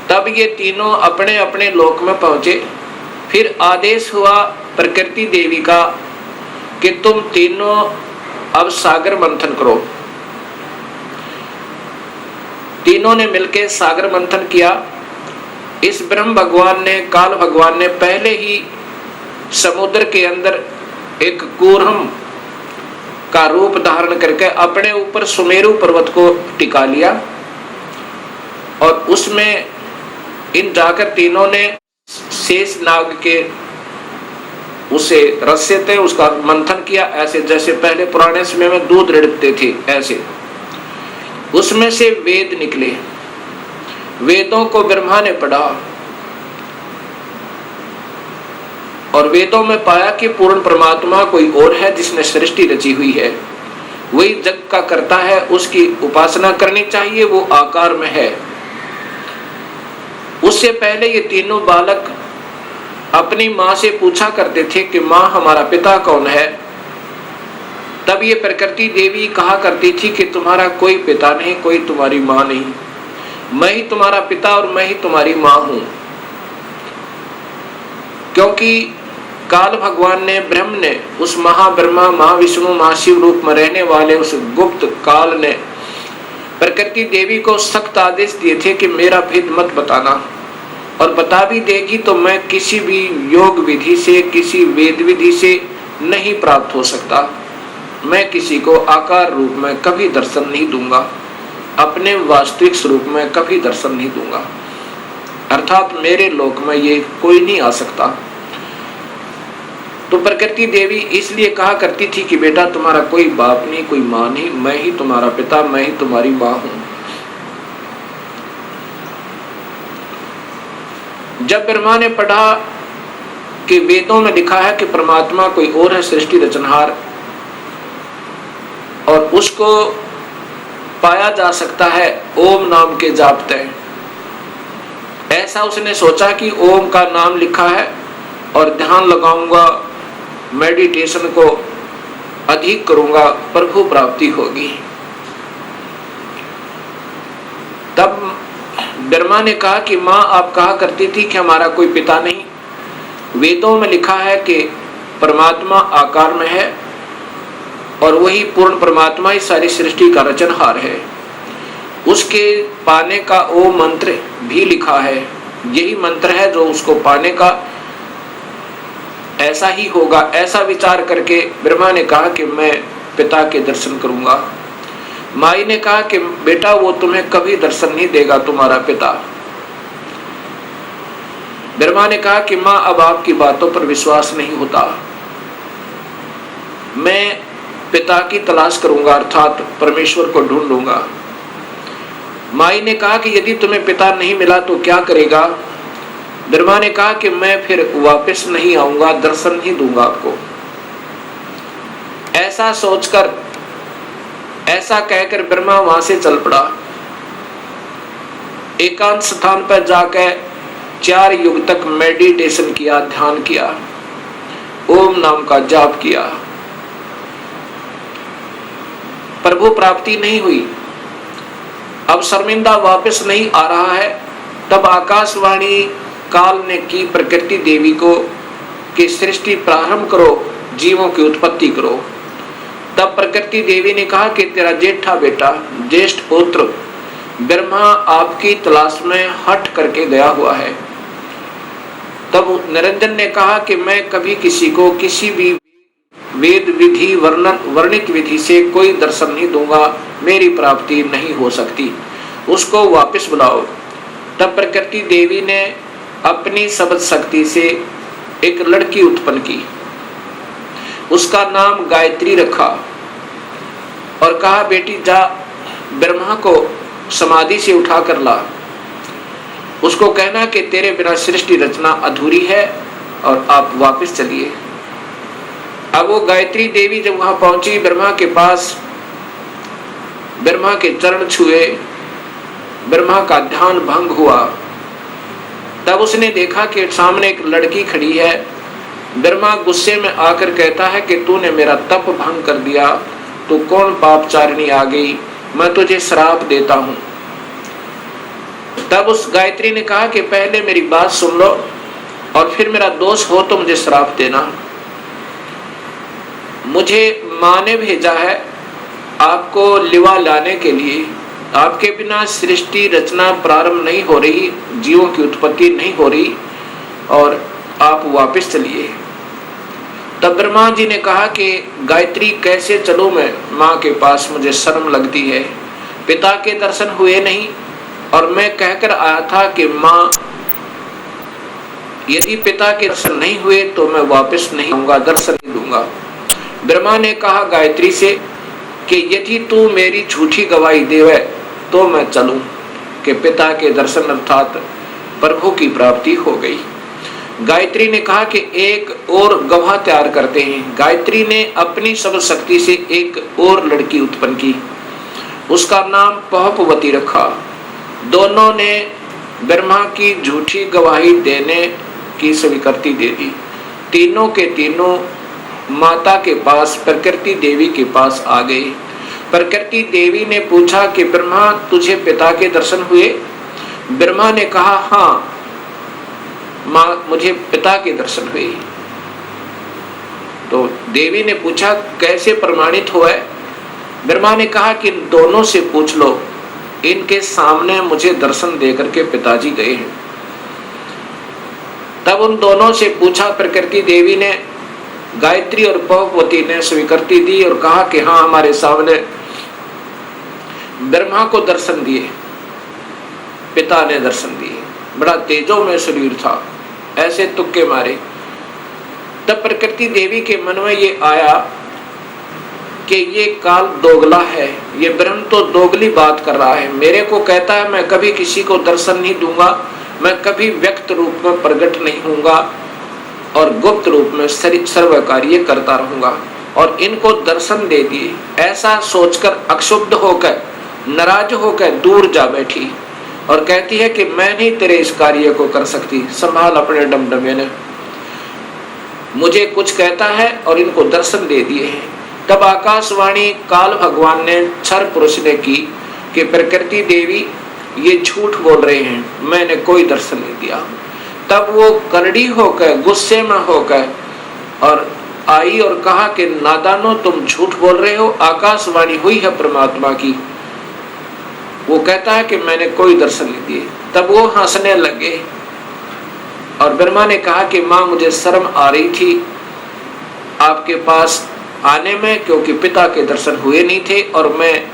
तब ये तीनों अपने अपने लोक में पहुंचे। फिर आदेश हुआ प्रकृति देवी का कि तुम तीनों अब सागर मंथन करो। तीनों ने मिलकर सागर मंथन किया। इस ब्रह्म भगवान ने, काल भगवान ने पहले ही समुद्र के अंदर एक कूर्म का रूप धारण करके अपने ऊपर सुमेरु पर्वत को टिका लिया और उसमें इन जाकर तीनों ने शेष नाग के उसे रस्से थे उसका मंथन किया, ऐसे जैसे पहले पुराने समय में दूध रिड़कते थे ऐसे। उसमें से वेद निकले। वेदों को ब्रह्मा ने पढ़ा और वेदों में पाया कि पूर्ण परमात्मा कोई और है जिसने सृष्टि रची हुई है, वही जग का करता है, उसकी उपासना करनी चाहिए, वो आकार में है। उससे पहले ये तीनों बालक अपनी माँ से पूछा करते थे कि माँ हमारा पिता कौन है। तब ये प्रकृति देवी कहा करती थी कि तुम्हारा कोई पिता नहीं, कोई तुम्हारी माँ नहीं, मैं ही तुम्हारा पिता और मैं ही तुम्हारी माँ हूं। क्योंकि काल भगवान ने, ब्रह्म ने, उस महाब्रह्मा, महाविष्णु, महाशिव रूप में रहने वाले उस गुप्त काल ने प्रकृति देवी को सख्त आदेश दिए थे कि मेरा भेद मत बताना, और बता भी देगी तो मैं किसी भी योग विधि से, किसी वेद विधि से नहीं प्राप्त हो सकता। मैं किसी को आकार रूप में कभी दर्शन नहीं दूंगा, अपने वास्तविक स्वरूप में कभी दर्शन नहीं दूंगा, अर्थात मेरे लोक में ये कोई नहीं आ सकता। तो प्रकृति देवी इसलिए कहा करती थी कि बेटा तुम्हारा कोई बाप नहीं, कोई माँ नहीं, मैं ही तुम्हारा पिता, मैं ही तुम्हारी माँ हूं। जब ब्रह्मा ने पढ़ा कि वेदों में लिखा है कि परमात्मा कोई और है, सृष्टि रचनहार, और उसको पाया जा सकता है ओम नाम के जाप से, ऐसा उसने सोचा कि ओम का नाम लिखा है और ध्यान लगाऊंगा, मेडिटेशन को अधिक करूंगा, प्रभु प्राप्ति होगी। तब ब्रह्मा ने कहा कि माँ आप कहा करती थी कि हमारा कोई पिता नहीं, वेदों में लिखा है कि परमात्मा आकार में है और वही पूर्ण परमात्मा ही सारी सृष्टि का रचनहार है। उसके पाने का ओ मंत्र भी लिखा है, यही मंत्र है जो उसको पाने का ऐसा ही होगा। ऐसा विचार करके ब्रह्मा ने कहा कि मैं पिता के दर्शन करूंगा। माई ने कहा कि बेटा वो तुम्हें कभी दर्शन नहीं देगा, तुम्हारा पिता। ब्रह्मा ने कहा कि माँ अब आपकी बातों पर विश्वास नहीं होता, मैं पिता की तलाश करूंगा, अर्थात परमेश्वर को ढूंढूंगा। माई ने कहा कि यदि तुम्हें पिता नहीं मिला तो क्या करेगा? ब्रह्मा ने कहा कि मैं फिर वापस नहीं आऊंगा, दर्शन नहीं दूंगा आपको। ऐसा सोचकर, ऐसा कहकर ब्रह्मा वहां से चल पड़ा। एकांत स्थान पर जाकर 4 युग तक मेडिटेशन किया, ध्यान किया, ओम नाम का जाप किया। प्रभु प्राप्ति नहीं हुई। अब शर्मिंदा वापस नहीं आ रहा है। तब आकाशवाणी काल ने की प्रकृति देवी को कि सृष्टि प्रारंभ करो, जीवों की उत्पत्ति करो। तब प्रकृति देवी ने कहा कि तेरा जेठा बेटा, ज्येष्ठ पुत्र ब्रह्मा आपकी तलाश में हट करके गया हुआ है। तब निरंजन ने कहा कि मैं कभी किसी को किसी भी वेद विधि, वर्णित विधि से कोई दर्शन नहीं दूंगा, मेरी प्राप्ति नहीं हो सकती, उसको वापस बुलाओ। तब प्रकृति देवी ने अपनी शब्द शक्ति से एक लड़की उत्पन्न की, उसका नाम गायत्री रखा और कहा बेटी जा ब्रह्मा को समाधि से उठा कर ला, उसको कहना कि तेरे बिना सृष्टि रचना अधूरी है और आप वापस चलिए। अब वो गायत्री देवी जब वहां पहुंची ब्रह्मा के पास, ब्रह्मा के चरण छुए, ब्रह्मा का ध्यान भंग हुआ। तब उसने देखा कि सामने एक लड़की खड़ी है। ब्रह्मा गुस्से में आकर कहता है कि तूने मेरा तप भंग कर दिया, तू कौन पापचारिणी आ गई, मैं तुझे श्राप देता हूं। तब उस गायत्री ने कहा कि पहले मेरी बात सुन लो और फिर मेरा दोष हो तो मुझे श्राप देना। मुझे माँ ने भेजा है आपको लिवा लाने के लिए। आपके बिना सृष्टि रचना प्रारंभ नहीं हो रही, जीवों की उत्पत्ति नहीं हो रही, और आप वापस चलिए। तब ब्रह्मा जी ने कहा कि गायत्री कैसे चलूं मैं माँ के पास, मुझे शर्म लगती है, पिता के दर्शन हुए नहीं, और मैं कहकर आया था कि माँ यदि पिता के दर्शन नहीं हुए तो मैं वापस नहीं आऊंगा, दर्शन नहीं दूंगा। ब्रह्मा ने कहा गायत्री से कि यदि तू मेरी झूठी गवाही देवे तो मैं चलूं कि पिता के दर्शन अर्थात प्रभु की प्राप्ति हो गई। गायत्री ने कहा कि एक और गवाह तैयार करते हैं। गायत्री ने अपनी सब शक्ति से एक और लड़की उत्पन्न की, उसका नाम पहुपवती रखा। दोनों ने ब्रह्मा की झूठी गवाही देने की स्वीकृति दे दी। तीनों के तीनों माता के पास, प्रकृति देवी के पास आ गए। प्रकृति देवी ने पूछा कि ब्रह्मा तुझे पिता के दर्शन हुए? ब्रह्मा ने कहा हाँ माँ, मुझे पिता के दर्शन हुए। तो देवी ने पूछा कैसे प्रमाणित हुआ है? ब्रह्मा ने कहा कि दोनों से पूछ लो, इनके सामने मुझे दर्शन देकर के पिताजी गए हैं। तब उन दोनों से पूछा, प्रकृति देवी ने, गायत्री और पहुपवती ने स्वीकृति दी और कहा कि हाँ हमारे सामने ब्रह्मा को दर्शन दिए, पिता ने दर्शन दिए। बड़ा तेजो में शरीर था, ऐसे तुक्के मारे। तब प्रकृति देवी के मन में ये आया कि ये काल दोगला है, ये ब्रह्म तो दोगली बात कर रहा है। मेरे को कहता है मैं कभी किसी को दर्शन नहीं दूंगा, मैं कभी व्यक्त रूप में प्रकट नहीं होऊंगा और गुप्त रूप में सर्व कार्य करता रहूंगा, और इनको दर्शन दे दिए। ऐसा सोचकर अक्षुब्ध होकर, नाराज होकर दूर जा बैठी और कहती है कि मैं नहीं तेरे इस कार्य को कर सकती, संभाल अपने डमडमे ने। मुझे कुछ कहता है और इनको दर्शन दे दिए हैं। तब आकाशवाणी काल भगवान ने क्षर पुरुष ने की कि प्रकृति देवी ये झूठ बोल रहे हैं, मैंने कोई दर्शन नहीं दिया। तब वो करड़ी होकर, गुस्से में होकर और आई और कहा कि नादानो तुम झूठ बोल रहे हो, आकाशवाणी हुई है परमात्मा की। वो कहता है कि मैंने कोई दर्शन नहीं दिए। तब वो हंसने लगे और ब्रह्मा ने कहा कि माँ मुझे शर्म आ रही थी आपके पास आने में, क्योंकि पिता के दर्शन हुए नहीं थे, और मैं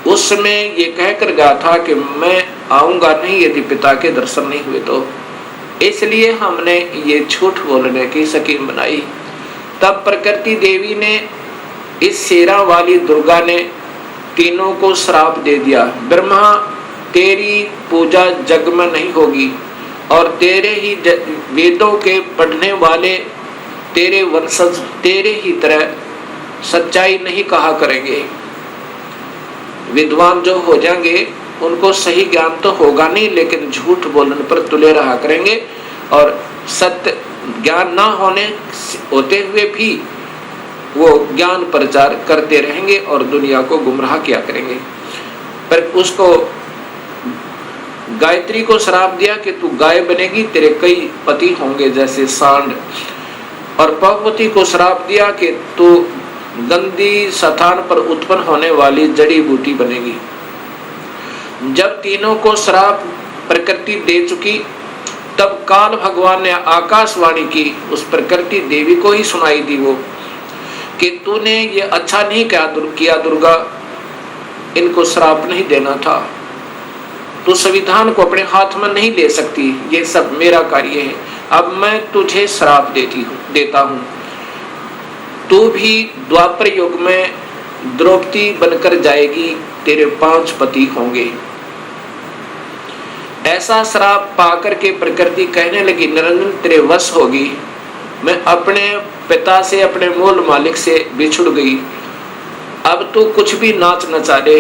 उस समय ये कहकर गया था कि मैं आऊंगा नहीं यदि पिता के दर्शन नहीं हुए तो, इसलिए हमने ये झूठ बोलने की स्कीम बनाई। तब प्रकृति देवी ने, इस शेरा वाली दुर्गा ने तीनों को श्राप दे दिया, ब्रह्मा तेरी पूजा जग में नहीं होगी और तेरे ही वेदों के पढ़ने वाले तेरे वंशज तेरे ही तरह सच्चाई नहीं कहा करेंगे। विद्वान जो हो जाएंगे उनको सही ज्ञान तो होगा नहीं, लेकिन झूठ बोलने पर तुले रहा करेंगे और सत्य ज्ञान ना होते हुए भी वो ज्ञान प्रचार करते रहेंगे और दुनिया को गुमराह किया करेंगे। पर उसको गायत्री को श्राप दिया कि तू गाय बनेगी, तेरे कई पति होंगे जैसे सांड, और पहुपति को श्राप दिया कि तू गंदी स्थान पर उत्पन्न होने वाली जड़ी बूटी बनेगी। जब तीनों को श्राप प्रकृति दे चुकी, तब काल भगवान ने आकाशवाणी की, उस प्रकृति देवी को ही सुनाई दी वो कि तूने ये अच्छा नहीं किया दुर्गा, इनको श्राप नहीं देना था, तू संविधान को अपने हाथ में नहीं ले सकती, ये सब मेरा कार्य है, अब मैं तुझे श्राप देता हूँ। तू भी द्वापर युग में द्रौपदी बनकर जाएगी, तेरे 5 पति होंगे। ऐसा श्राप पाकर के प्रकृति कहने लगी, निरंजन तेरे वश होगी, मैं अपने पिता से, अपने मूल मालिक से बिछुड़ गई। अब तू कुछ भी नाच नचा दे,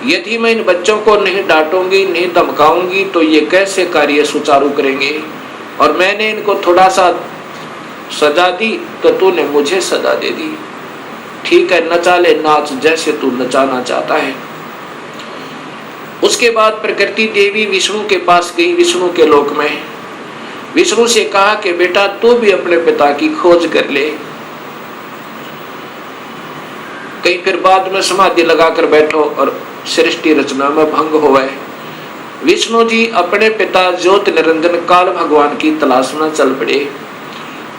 यदि मैं इन बच्चों को नहीं डांटूंगी, नहीं धमकाऊंगी तो ये कैसे कार्य सुचारू करेंगे। और मैंने इनको थोड़ा सा सजा दी तो तूने मुझे सजा दे दी। ठीक है, नचा ले, नाच जैसे तू नचाना चाहता है। उसके बाद प्रकृति देवी विष्णु के पास गई, विष्णु के लोक में। विष्णु से कहा कि बेटा तू भी अपने पिता की खोज कर ले। कहीं फिर बाद में समाधि लगाकर बैठो और सृष्टि रचना में भंग होवे। विष्णु जी अपने पिता ज्योत निरंजन काल भगवान की तलाश में चल पड़े।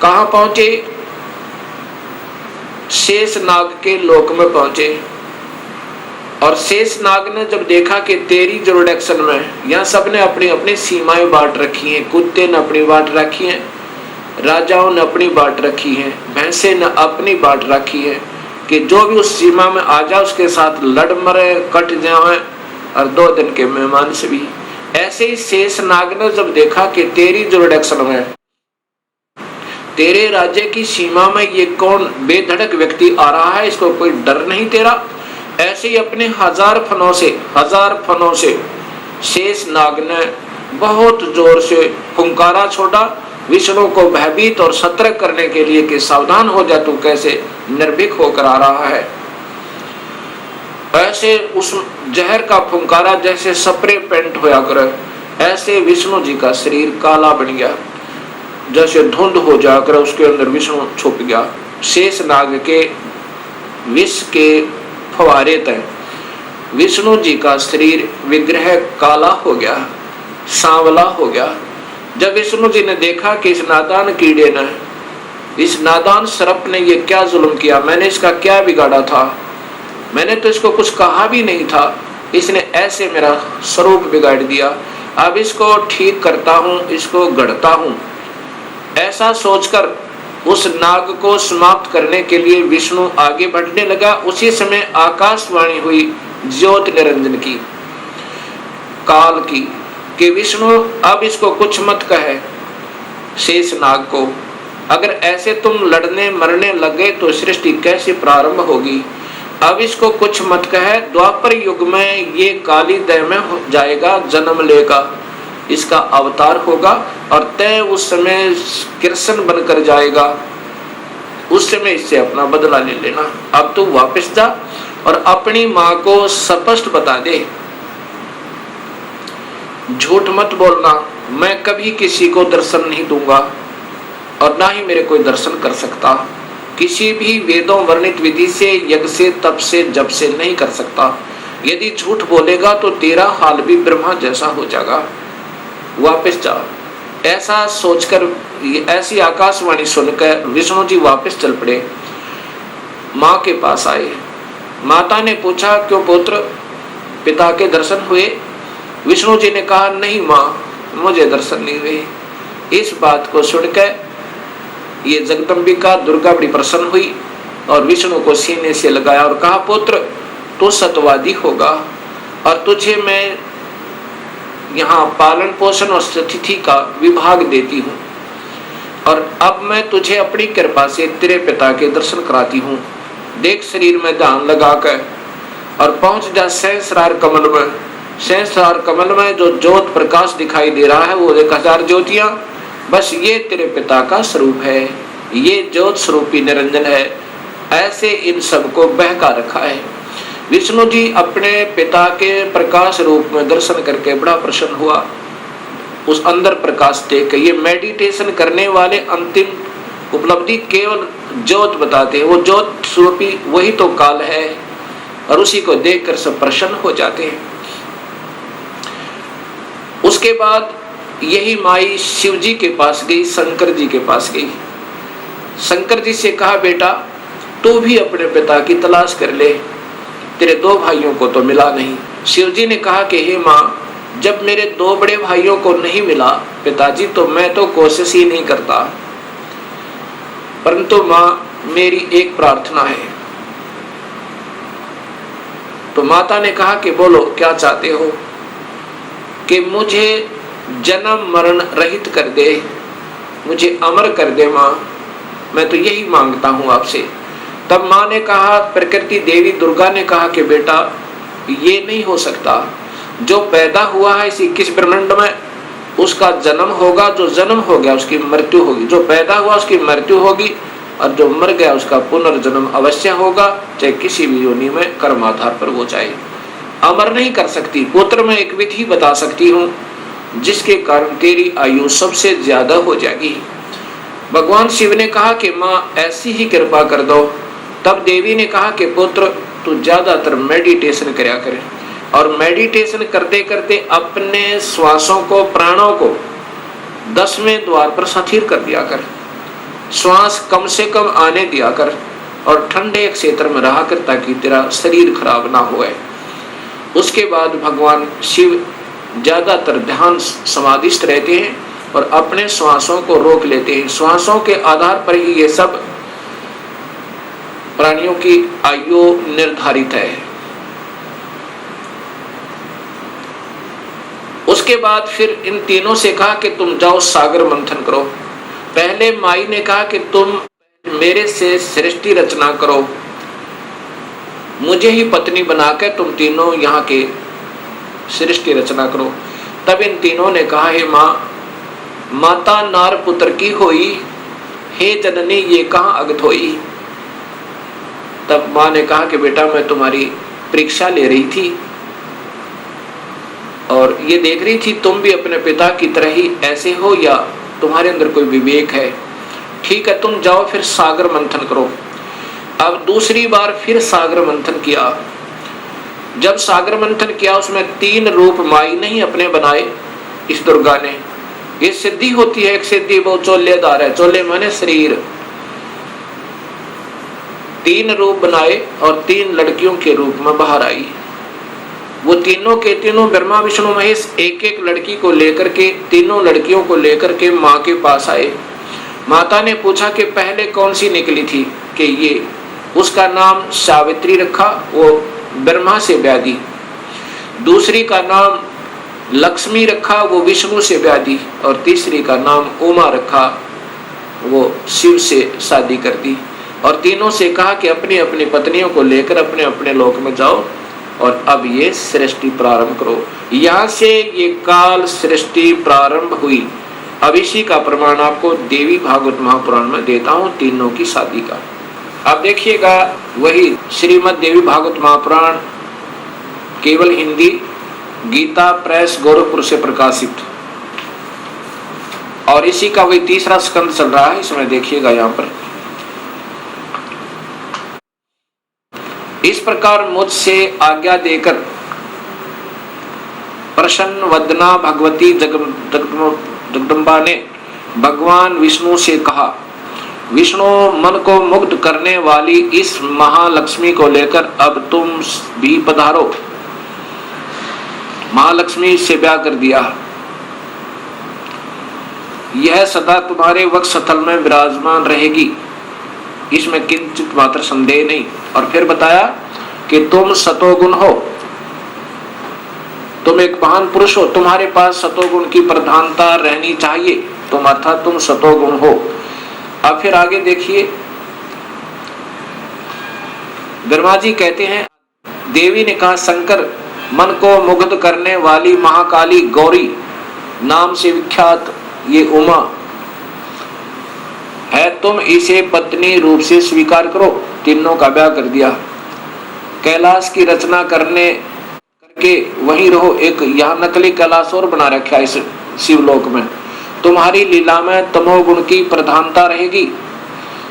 कहां पहुंचे? शेष नाग के लोक में पहुंचे। और शेष नाग ने जब देखा कि तेरी जुरिडिक्शन में यहाँ सबने अपनी अपनी सीमाएं बांट रखी हैं, कुत्ते ने अपनी बांट रखी है, राजाओं ने अपनी बांट रखी है, भैंसे ने अपनी बांट रखी है कि जो भी उस सीमा में आ जाए उसके साथ लड़ मरे, कट जाए, और 2 दिन के मेहमान से भी। ऐसे ही शेष नाग ने जब देखा कि तेरी जुरिडिक्शन में, तेरे राज्य की सीमा में ये कौन बेधड़क व्यक्ति आ रहा है, इसको कोई डर नहीं तेरा। ऐसे ही अपने 1000 फनों से शेष नाग ने बहुत जोर से फुंकारा छोड़ा विष्णु को भयभीत और सतर्क करने के लिए कि सावधान हो जा, तू कैसे निर्भीक होकर आ रहा है। ऐसे उस जहर का फुंकारा जैसे स्प्रे पेंट होया करे, ऐसे विष्णु जी का शरीर काला बन गया, जैसे धुंध हो जाकर उसके अंदर विष्णु छुप गया। शेष नाग के विष के फवारे तय विष्णु जी का शरीर विग्रह काला हो गया, सांवला हो गया। जब विष्णु जी ने देखा कि इस नादान कीड़े ने, इस नादान सर्प ने ये क्या जुल्म किया, मैंने इसका क्या बिगाड़ा था, मैंने तो इसको कुछ कहा भी नहीं था, इसने ऐसे मेरा स्वरूप बिगाड़ दिया, अब इसको ठीक करता हूँ, इसको गढ़ता हूँ। ऐसा सोचकर उस नाग को समाप्त करने के लिए विष्णु आगे बढ़ने लगा। उसी समय आकाशवाणी हुई ज्योत निरंजन की, काल की, कि विष्णु अब इसको कुछ मत कहे शेष नाग को, अगर ऐसे तुम लड़ने मरने लगे तो सृष्टि कैसे प्रारंभ होगी। अब इसको कुछ मत कहे, द्वापर युग में ये काली देह में हो जाएगा, जन्म लेगा, इसका अवतार होगा और तय उस समय कृष्ण बनकर जाएगा, उस समय इससे अपना बदला ले लेना। अब तू वापस जा और अपनी माँ को स्पष्ट बता दे, झूठ मत बोलना, मैं कभी किसी को दर्शन नहीं दूंगा और ना ही मेरे कोई दर्शन कर सकता, किसी भी वेदों वर्णित विधि से, यज्ञ से, तप से, जप से नहीं कर सकता। यदि झूठ बोलेगा तो तेरा हाल भी ब्रह्मा जैसा हो जाएगा, वापस जा। ऐसा सोचकर, ऐसी आकाशवाणी सुनकर विष्णु जी वापस चल पड़े, माँ के पास आए। माता ने पूछा, क्यों पुत्र, पिता के दर्शन हुए? विष्णु जी ने कहा, नहीं माँ, मुझे दर्शन नहीं हुए। इस बात को सुनकर ये जगदम्बिका दुर्गा बड़ी प्रसन्न हुई और विष्णु को सीने से लगाया और कहा, पुत्र तू सत्यवादी होगा और तुझे मैं यहाँ पालन पोषण और स्थिति का विभाग देती हूँ, और अब मैं तुझे अपनी कृपा से तेरे पिता के दर्शन कराती हूँ। देख शरीर में ध्यान लगाकर और पहुंच जा सहस्रार कमल में। सहस्रार कमल में जो ज्योत प्रकाश दिखाई दे रहा है वो 1000 ज्योतियां, बस ये तेरे पिता का स्वरूप है, ये ज्योत स्वरूपी निरंजन है। ऐसे इन सबको बहका रखा है। विष्णु जी अपने पिता के प्रकाश रूप में दर्शन करके बड़ा प्रसन्न हुआ। उस अंदर प्रकाश देख, ये मेडिटेशन करने वाले अंतिम उपलब्धि केवल ज्योत बताते हैं, वो ज्योत स्वरूपी वही तो काल है और उसी को देखकर सब प्रसन्न हो जाते हैं। उसके बाद यही माई शिव जी के पास गई, शंकर जी के पास गई। शंकर जी से कहा, बेटा तू भी अपने पिता की तलाश कर ले, तेरे 2 भाइयों को तो मिला नहीं। शिव जी ने कहा कि हे माँ, जब मेरे 2 बड़े भाइयों को नहीं मिला पिताजी, तो मैं तो कोशिश ही नहीं करता, परंतु माँ मेरी एक प्रार्थना है। तो माता ने कहा कि बोलो क्या चाहते हो? कि मुझे जन्म मरण रहित कर दे, मुझे अमर कर दे माँ, मैं तो यही मांगता हूँ आपसे। तब माँ ने कहा, प्रकृति देवी दुर्गा ने कहा कि बेटा ये नहीं हो सकता, जो पैदा हुआ है इस 21 ब्रह्मांड में उसका जन्म होगा, जो जन्म हो गया उसकी मृत्यु होगी, जो पैदा हुआ उसकी मृत्यु होगी, और जो मर गया उसका पुनर्जन्म अवश्य होगा, चाहे किसी भी योनि में कर्म आधार पर वो चाहे। अमर नहीं कर सकती। पुत्र में एक विधि बता सकती हूँ जिसके कारण तेरी आयु सबसे ज्यादा हो जाएगी। भगवान शिव ने कहा कि माँ ऐसी ही कृपा कर दो। तब देवी ने कहा कि पुत्र तू ज्यादातर मेडिटेशन करया करे, और मेडिटेशन करते करते अपने श्वासों को, प्राणों को 10वें द्वार पर स्थिर कर दिया कर। श्वास कम से कम आने दिया कर और ठंडे क्षेत्र में रहा कर ताकि तेरा शरीर खराब ना होए। उसके बाद भगवान शिव ज्यादातर ध्यान समाधिस्थ रहते हैं और अपने श्वासों को रोक लेते हैं। श्वासों के आधार पर ही ये सब प्राणियों की आयु निर्धारित है। उसके बाद फिर इन तीनों से कहा कि तुम जाओ सागर मंथन करो। पहले माई ने कहा कि तुम मेरे से सृष्टि रचना करो, मुझे ही पत्नी बनाकर तुम तीनों यहाँ के सृष्टि रचना करो। तब इन तीनों ने कहा, हे माँ, माता नार पुत्र की होई, हे जननी ये कहाँ अगत होई। तब माँ ने कहा कि बेटा मैं तुम्हारी परीक्षा ले रही थी और ये देख रही थी तुम भी अपने पिता की तरह ही ऐसे हो या तुम्हारे अंदर कोई विवेक है। ठीक है, तुम जाओ फिर सागर मंथन करो। अब दूसरी बार फिर सागर मंथन किया। जब सागर मंथन किया उसमें 3 रूप माई नहीं अपने बनाए इस दुर्गा ने। ये सिद्धि होती है, एक सिद्धि वो चोलेदार है, चोले माने शरीर। 3 रूप बनाए और 3 लड़कियों के रूप में बाहर आई। वो तीनों के तीनों ब्रह्मा विष्णु महेश एक एक लड़की को लेकर के, तीनों लड़कियों को लेकर के माँ के पास आए। माता ने पूछा कि पहले कौन सी निकली थी, कि ये, उसका नाम सावित्री रखा, वो ब्रह्मा से ब्याह दी। दूसरी का नाम लक्ष्मी रखा, वो विष्णु से ब्याह दी। और तीसरी का नाम उमा रखा, वो शिव से शादी कर दी। और तीनों से कहा कि अपनी अपनी पत्नियों को लेकर अपने अपने लोक में जाओ और अब ये सृष्टि प्रारंभ करो। यहाँ से ये काल सृष्टि प्रारंभ हुई। अब इसी का प्रमाण आपको देवी भागवत महापुराण में देता हूँ, तीनों की शादी का। अब देखिएगा, वही श्रीमद् देवी भागवत महापुराण केवल हिंदी, गीता प्रेस गोरखपुर से प्रकाशित, और इसी का वही 3रा स्कंद चल रहा है। इसमें देखिएगा यहाँ पर, इस प्रकार मुझसे आज्ञा देकर प्रसन्न वदना भगवती जगदम्बा ने भगवान विष्णु से कहा, विष्णु मन को मुग्ध करने वाली इस महालक्ष्मी को लेकर अब तुम भी पधारो। महालक्ष्मी से ब्याह कर दिया। यह सदा तुम्हारे वक्षस्थल में विराजमान रहेगी, इसमें किंचित मात्र संदेह नहीं। और फिर बताया कि तुम सतोगुण हो, तुम एक महान पुरुष हो, तुम्हारे पास सतोगुण की प्रधानता रहनी चाहिए, तुम अर्थात तुम सतोगुण हो। अब फिर आगे देखिए, ब्रह्मा जी कहते हैं, देवी ने कहा, शंकर मन को मुग्ध करने वाली महाकाली गौरी नाम से विख्यात ये उमा है, तुम इसे पत्नी रूप से स्वीकार करो। तीनों का ब्याह कर दिया। कैलाश की रचना करके वहीं रहो। एक यहाँ नकली कैलाश और बना रखा है इस शिवलोक में। तुम्हारी लीला में तमोगुण की प्रधानता रहेगी,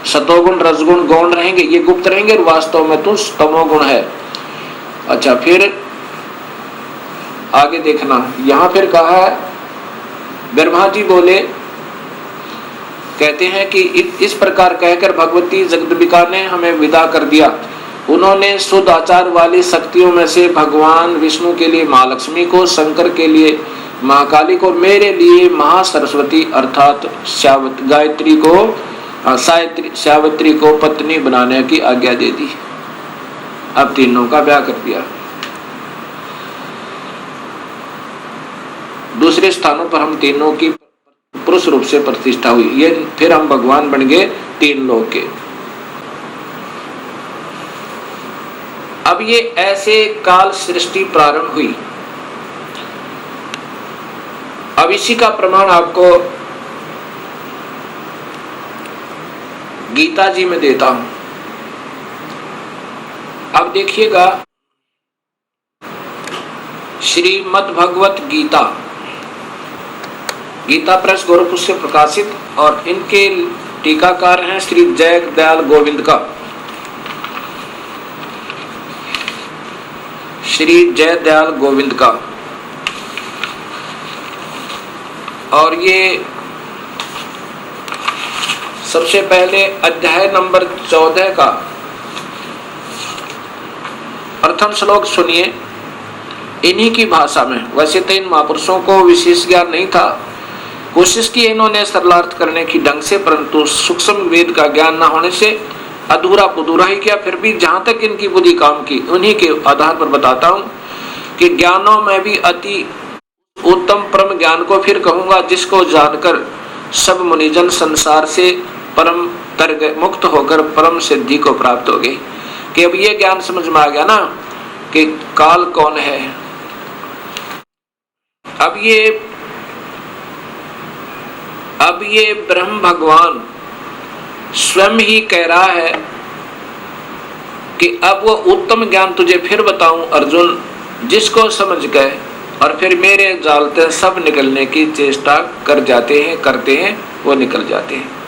सतोगुण रजगुण गौण रहेंगे, ये गुप्त रहेंगे, और वास्तव में तुम तमोगुण है। अच्छा, फिर आगे देखना, यहाँ फिर कहा है, ब्रह्मा जी बोले, कहते हैं कि इस प्रकार कहकर भगवती जगदम्बिका ने हमें विदा कर दिया। उन्होंने शुद्ध आचार वाली शक्तियों में से भगवान विष्णु के लिए माँ लक्ष्मी को, शंकर के लिए महाकाली को, मेरे लिए महासरस्वती अर्थात सावित्री को पत्नी बनाने की आज्ञा दे दी। अब तीनों का ब्याह कर दिया। दूसरे स्थानों पर हम तीनों की पुरुष रूप से प्रतिष्ठा हुई। ये फिर हम भगवान बन गए 3 लोक के। अब ये ऐसे काल सृष्टि प्रारंभ हुई। अब इसी का प्रमाण आपको गीता जी में देता हूं। अब देखिएगा, श्रीमद् भगवत गीता, गीता प्रेस गोरखपुर से प्रकाशित, और इनके टीकाकार हैं श्री जय दयाल गोविंद का, श्री जय दयाल गोविंद का। और ये सबसे पहले अध्याय नंबर 14 का प्रथम श्लोक सुनिए इन्हीं की भाषा में। वैसे तो इन महापुरुषों को विशेष ज्ञान नहीं था, कोशिश की इन्होंने सरलार्थ करने की ढंग से, परंतु सूक्ष्म वेद का ज्ञान न होने से अधूरा पुधूरा ही किया। फिर भी जहां तक इनकी बुद्धि काम की, उन्हीं के आधार पर बताता हूं कि ज्ञानों में भी अति उत्तम परम ज्ञान को फिर कहूंगा, जिसको जानकर सब मुनिजन संसार से परम तर मुक्त होकर परम सिद्धि को प्राप्त हो गई। कि अब ये ज्ञान समझ में आ गया ना कि काल कौन है। अब ये ब्रह्म भगवान स्वयं ही कह रहा है कि अब वो उत्तम ज्ञान तुझे फिर बताऊं अर्जुन, जिसको समझ गए और फिर मेरे जाल से सब निकलने की चेष्टा कर जाते हैं, करते हैं, वो निकल जाते हैं।